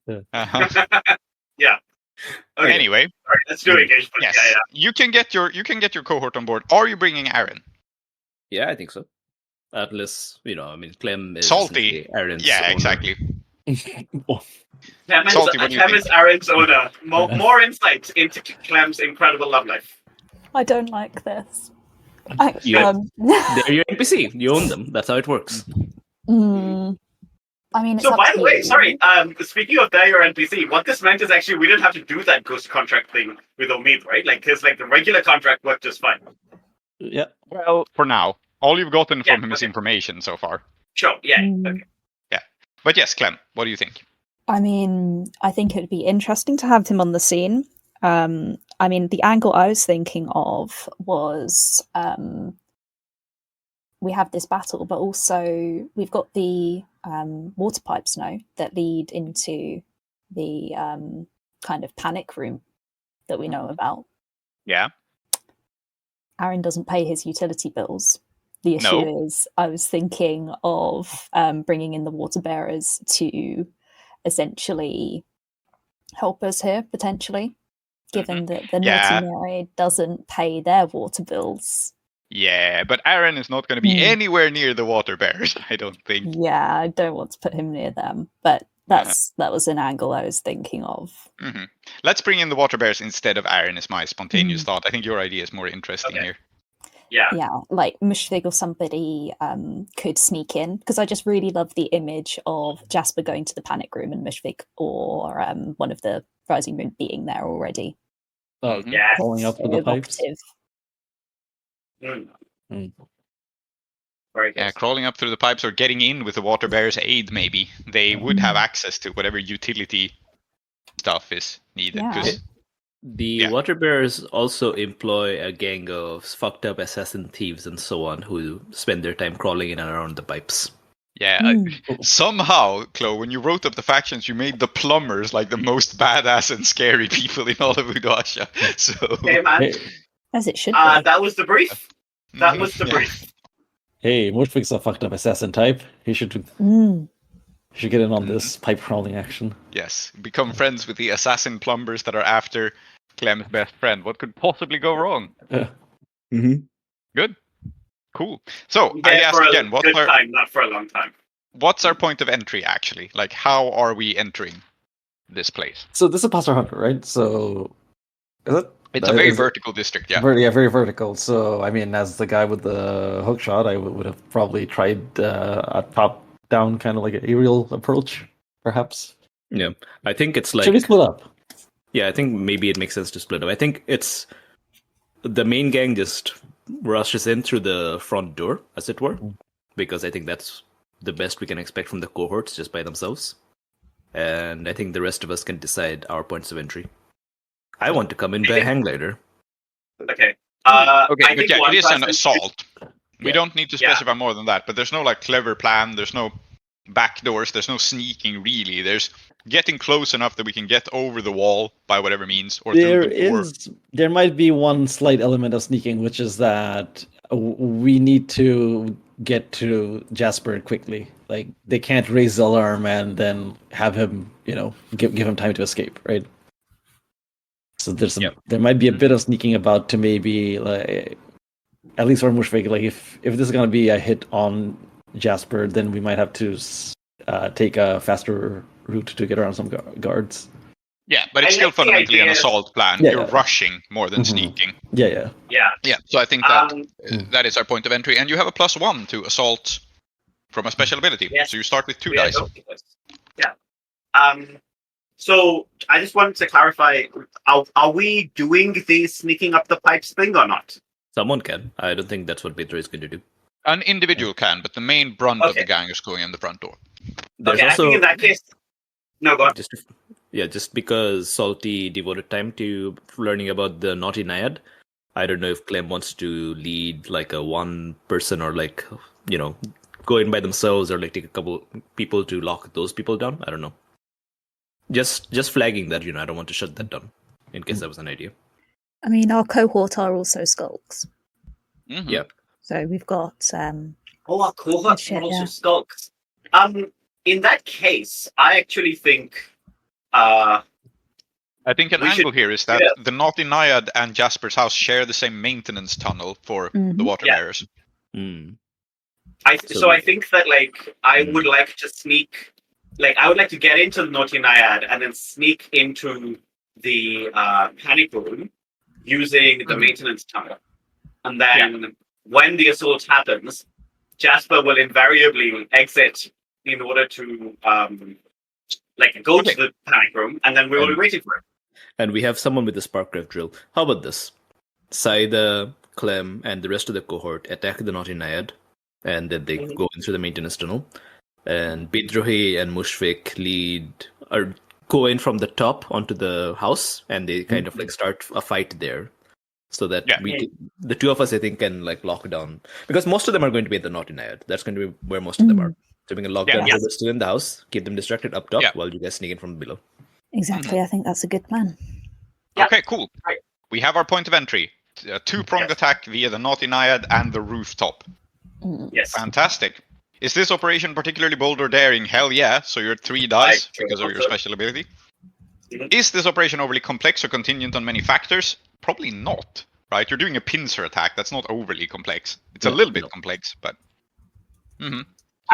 Yeah. Okay. Anyway, all right, let's do engagement. Yes. You can get your cohort on board. Are you bringing Aaron? Yeah, I think so. Atlas, I mean, Clem is Salty. essentially Aaron's Yeah, owner. exactly. Clem Salty, what do you is think? Aaron's owner. More insights into Clem's incredible love life. I don't like this. They're your NPC. You own them. That's how it works. I mean, it's So, up by to the way, you. sorry. Speaking of they're your NPC, what this meant is actually we didn't have to do that ghost contract thing with Omid, right? Because the regular contract worked just fine. Yeah. Well, for now, all you've gotten from him is okay. information so far. Sure. Yeah. Mm. Okay. But yes, Clem, what do you think? I mean, I think it would be interesting to have him on the scene. I mean, the angle I was thinking of was we have this battle, but also we've got the water pipes now that lead into the kind of panic room that we know about. Yeah. Aaron doesn't pay his utility bills. The issue is I was thinking of bringing in the water bearers to essentially help us here, potentially, given that the Naughty Mary doesn't pay their water bills. Yeah, but Aaron is not going to be anywhere near the water bears, I don't think. Yeah, I don't want to put him near them, but that was an angle I was thinking of. Mm-hmm. Let's bring in the water bears instead of Aaron, is my spontaneous thought. I think your idea is more interesting here. Yeah, like Mushfiq or somebody could sneak in, because I just really love the image of Jasper going to the panic room and Mushfiq or one of the Rising Moon being there already. Oh, Yeah. falling up through the pipes. Very good. Yeah, crawling up through the pipes or getting in with the water bear's aid, maybe. They would have access to whatever utility stuff is needed. Yeah. The water bearers also employ a gang of fucked up assassin thieves and so on who spend their time crawling in and around the pipes. Yeah, somehow, Klow, when you wrote up the factions, you made the plumbers like the most badass and scary people in all of Udasha. So, Hey, man. As it should be. That was the brief. That was the brief. Hey, Mushfiq's a fucked up assassin type. He should get in on this pipe crawling action. Yes, become friends with the assassin plumbers that are after Clem's best friend. What could possibly go wrong? Good. Cool. So, I ask again, not for a long time. What's our point of entry, actually? Like, how are we entering this place? So this is Pastor Hunter, right? So, is it? It's a very vertical district, yeah. Very vertical. So, I mean, as the guy with the hook shot, I would have probably tried a top-down kind of like an aerial approach, perhaps. Yeah, I think it's like... Should we split up? Yeah, I think maybe it makes sense to split up. I think it's... The main gang just rushes in through the front door, as it were, because I think that's the best we can expect from the cohorts just by themselves. And I think the rest of us can decide our points of entry. I want to come in by hang glider. Okay. Okay, but yeah, it is an assault. We don't need to specify more than that, but there's no like clever plan, there's no back doors, there's no sneaking really. There's getting close enough that we can get over the wall by whatever means, or there might be one slight element of sneaking, which is that we need to get to Jasper quickly. Like, they can't raise the alarm and then have him, give him time to escape, right? So there might be a bit of sneaking about to maybe, like, at least for Mushfiq, like if this is gonna be a hit on Jasper, then we might have to take a faster route to get around some guards. Yeah, but it's still fundamentally an assault plan. You're rushing more than sneaking. Yeah. So I think that is our point of entry, and you have a +1 to assault from a special ability. Yes. So you start with 2 dice. Yeah. So I just wanted to clarify: are we doing the sneaking up the pipes thing or not? Someone can. I don't think that's what Bidrohi is going to do. An individual can, but the main brunt of the gang is going in the front door. There's I think in that case, no, go on. Just because Salty devoted time to learning about the Naughty Naiad, I don't know if Clem wants to lead like a one person or like, go in by themselves or like take a couple people to lock those people down. I don't know. Just flagging that, I don't want to shut that down in case that was an idea. I mean, our cohort are also skulks. Mm-hmm. Yeah. So we've got... our cohort are also skulks. In that case, I actually think... I think an angle here is that the Naughty Naiad and Jasper's house share the same maintenance tunnel for the water bearers. Mm. So I think that I would like to sneak, I would like to get into the Naughty Naiad and then sneak into the panic room using the maintenance tunnel, and then when the assault happens, Jasper will invariably exit in order to go to the panic room, and then we will be waiting for it. And we have someone with the Sparkcraft drill. How about this? Saeeda, Clem, and the rest of the cohort attack the Naughty Naiad, and then they go into the maintenance tunnel. And Bidrohi and Mushfiq go in from the top onto the house, and they kind of start a fight there. So that the two of us, I think, can lock down, because most of them are going to be at the Naughty Naiad. That's going to be where most of them are. So we can lock down whoever's still in the house, keep them distracted up top while you guys sneak in from below. Exactly, I think that's a good plan. Yeah. Okay, cool. Right. We have our point of entry. A two-pronged attack via the Naughty Naiad and the rooftop. Yes. Fantastic. Is this operation particularly bold or daring? Hell yeah. So you're 3 dice because of your special ability. Is this operation overly complex or contingent on many factors? Probably not, right? You're doing a pincer attack. That's not overly complex. It's a little bit complex, but... So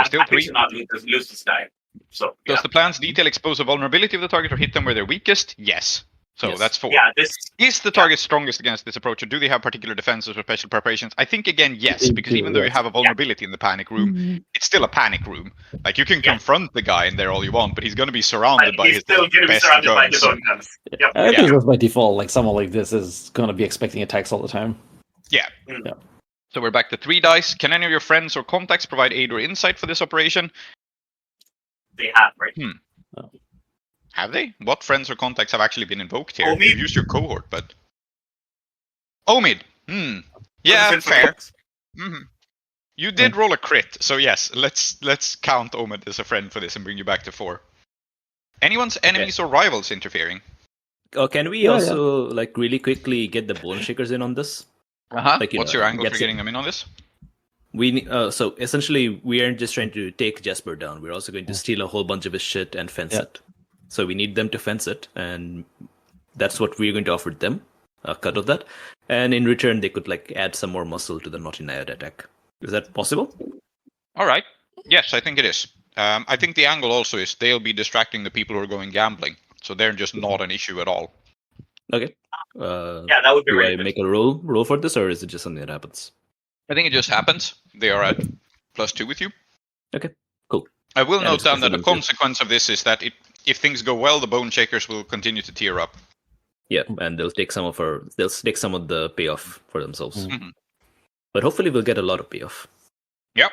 still 3. Not lose this die. So, Does the plan's detail expose a vulnerability of the target or hit them where they're weakest? Yes. So that's 4. Yeah, Is the target strongest against this approach, or do they have particular defenses or special preparations? I think, again, yes, because even though you have a vulnerability in the panic room, it's still a panic room. You can confront the guy in there all you want, but he's going to be surrounded by his still going to be surrounded by his own guns. Yep. I think that's by default. Someone like this is going to be expecting attacks all the time. Yeah. So we're back to 3 dice. Can any of your friends or contacts provide aid or insight for this operation? They have, right? Have they? What friends or contacts have actually been invoked here? Omid. You've used your cohort, but... Omid! Yeah, fair. You did roll a crit, so yes, let's count Omid as a friend for this and bring you back to 4. Anyone's enemies or rivals interfering? Oh, can we also really quickly get the Bone Shakers in on this? What's your angle for getting them in on this? We so essentially we aren't just trying to take Jasper down. We're also going to steal a whole bunch of his shit and fence it. So we need them to fence it, and that's what we're going to offer them, a cut of that. And in return, they could add some more muscle to the Naughty Naiad attack. Is that possible? All right. Yes, I think it is. I think the angle also is they'll be distracting the people who are going gambling, so they're just not an issue at all. Okay. That would be do really I good. make a roll for this, or is it just something that happens? I think it just happens. They are at +2 with you. Okay, cool. I will note down that the consequence of this is that if things go well, the Bone Shakers will continue to tear up. Yeah, and they'll take some of the payoff for themselves. But hopefully we'll get a lot of payoff. Yep.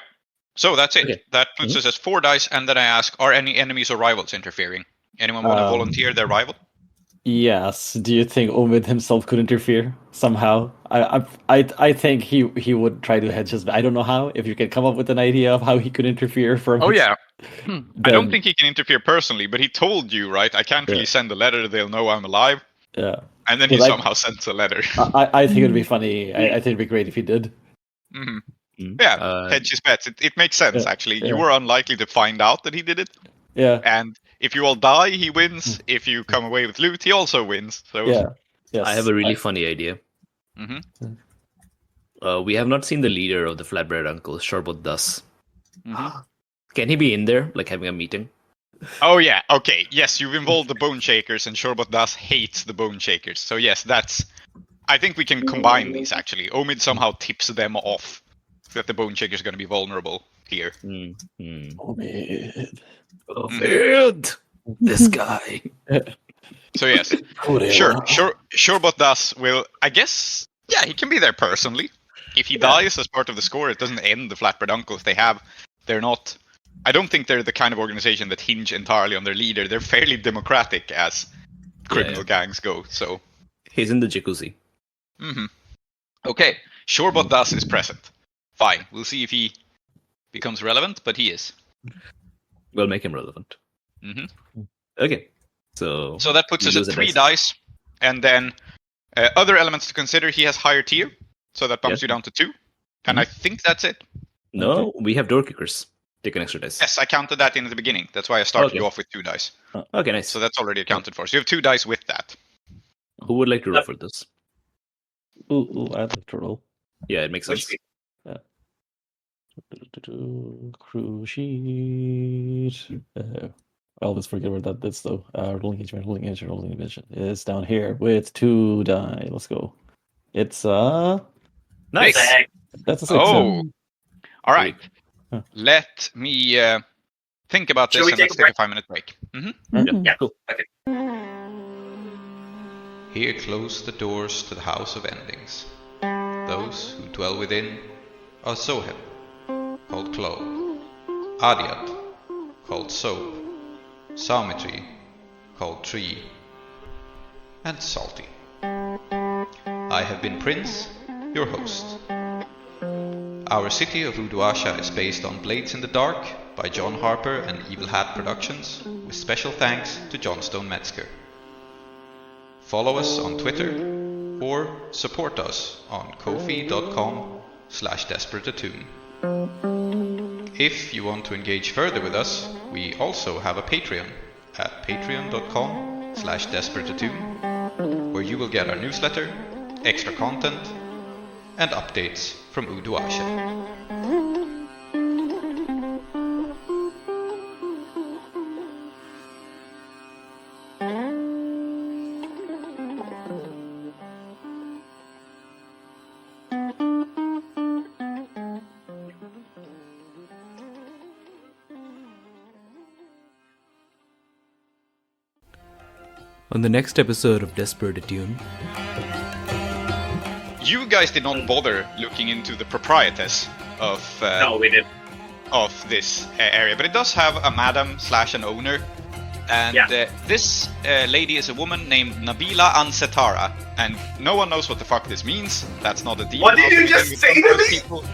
So that's it. Okay. That puts us as 4 dice, and then I ask, are any enemies or rivals interfering? Anyone want to volunteer their rival? Yes. Do you think Omid himself could interfere somehow? I think he would try to hedge his. I don't know how. If you can come up with an idea of how he could interfere from. Oh yeah. I don't think he can interfere personally, but he told you, right? I can't really send a letter. They'll know I'm alive. Yeah. And then he somehow sends a letter. I think it'd be funny. I think it'd be great if he did. Yeah, hedge his bets. It makes sense, actually. You were unlikely to find out that he did it. Yeah. And if you all die, he wins. If you come away with loot, he also wins. So yeah. Yes. I have a really funny idea. We have not seen the leader of the Flatbread Uncles, Shorbot Das. Can he be in there, having a meeting? Oh yeah, okay. Yes, you've involved the Bone Shakers, and Shorbot Das hates the Bone Shakers. So yes, I think we can combine these, actually. Omid somehow tips them off that the Bone Shakers are going to be vulnerable here. Omid. This guy. So yes, Shorbot Das will, I guess, he can be there personally. If he dies as part of the score, it doesn't end the Flatbread Uncles. They're not, I don't think they're the kind of organization that hinge entirely on their leader. They're fairly democratic as criminal gangs go, so. He's in the jacuzzi. Okay, Shorbot Das is present. Fine, we'll see if he becomes relevant, but he is. We'll make him relevant. Okay, so that puts us at 3 dice, and then other elements to consider. He has higher tier, so that bumps you down to 2, and I think that's it. No, we have door kickers. Take an extra dice. Yes, I counted that in at the beginning. That's why I started you off with 2 dice. Okay, nice. So that's already accounted for. So you have 2 dice with that. Who would like to roll for this? Ooh, I'd like to roll. Yeah, it makes sense. Crew sheet. I always forget where that is though. Rolling engagement. It's down here with 2 die. Let's go. It's Nice. that's a 6. Oh, all right. Huh. Let me think about Shall this we and take let's a take a break? 5-minute break. Yeah, cool. Okay. Here close the doors to the house of endings. Those who dwell within are Zoheb, called Klow, Aadiyat, called Soap, Psalmistry, called Tree, and Salty. I have been Prince, your host. Our city of Uduasha is based on Blades in the Dark by John Harper and Evil Hat Productions, with special thanks to Johnstone Metzger. Follow us on Twitter or support us on kofi.com/desperateattune. If you want to engage further with us, we also have a Patreon at patreon.com/desperateattune, where you will get our newsletter, extra content, and updates from Uduasha. On the next episode of Desperate Attune. You guys did not bother looking into the proprietress of No, we did. of this area, but it does have a madam / an owner, and this lady is a woman named Nabila Ansetara, and no one knows what the fuck this means. That's not a demon. What did you house just with say some to of those me? people.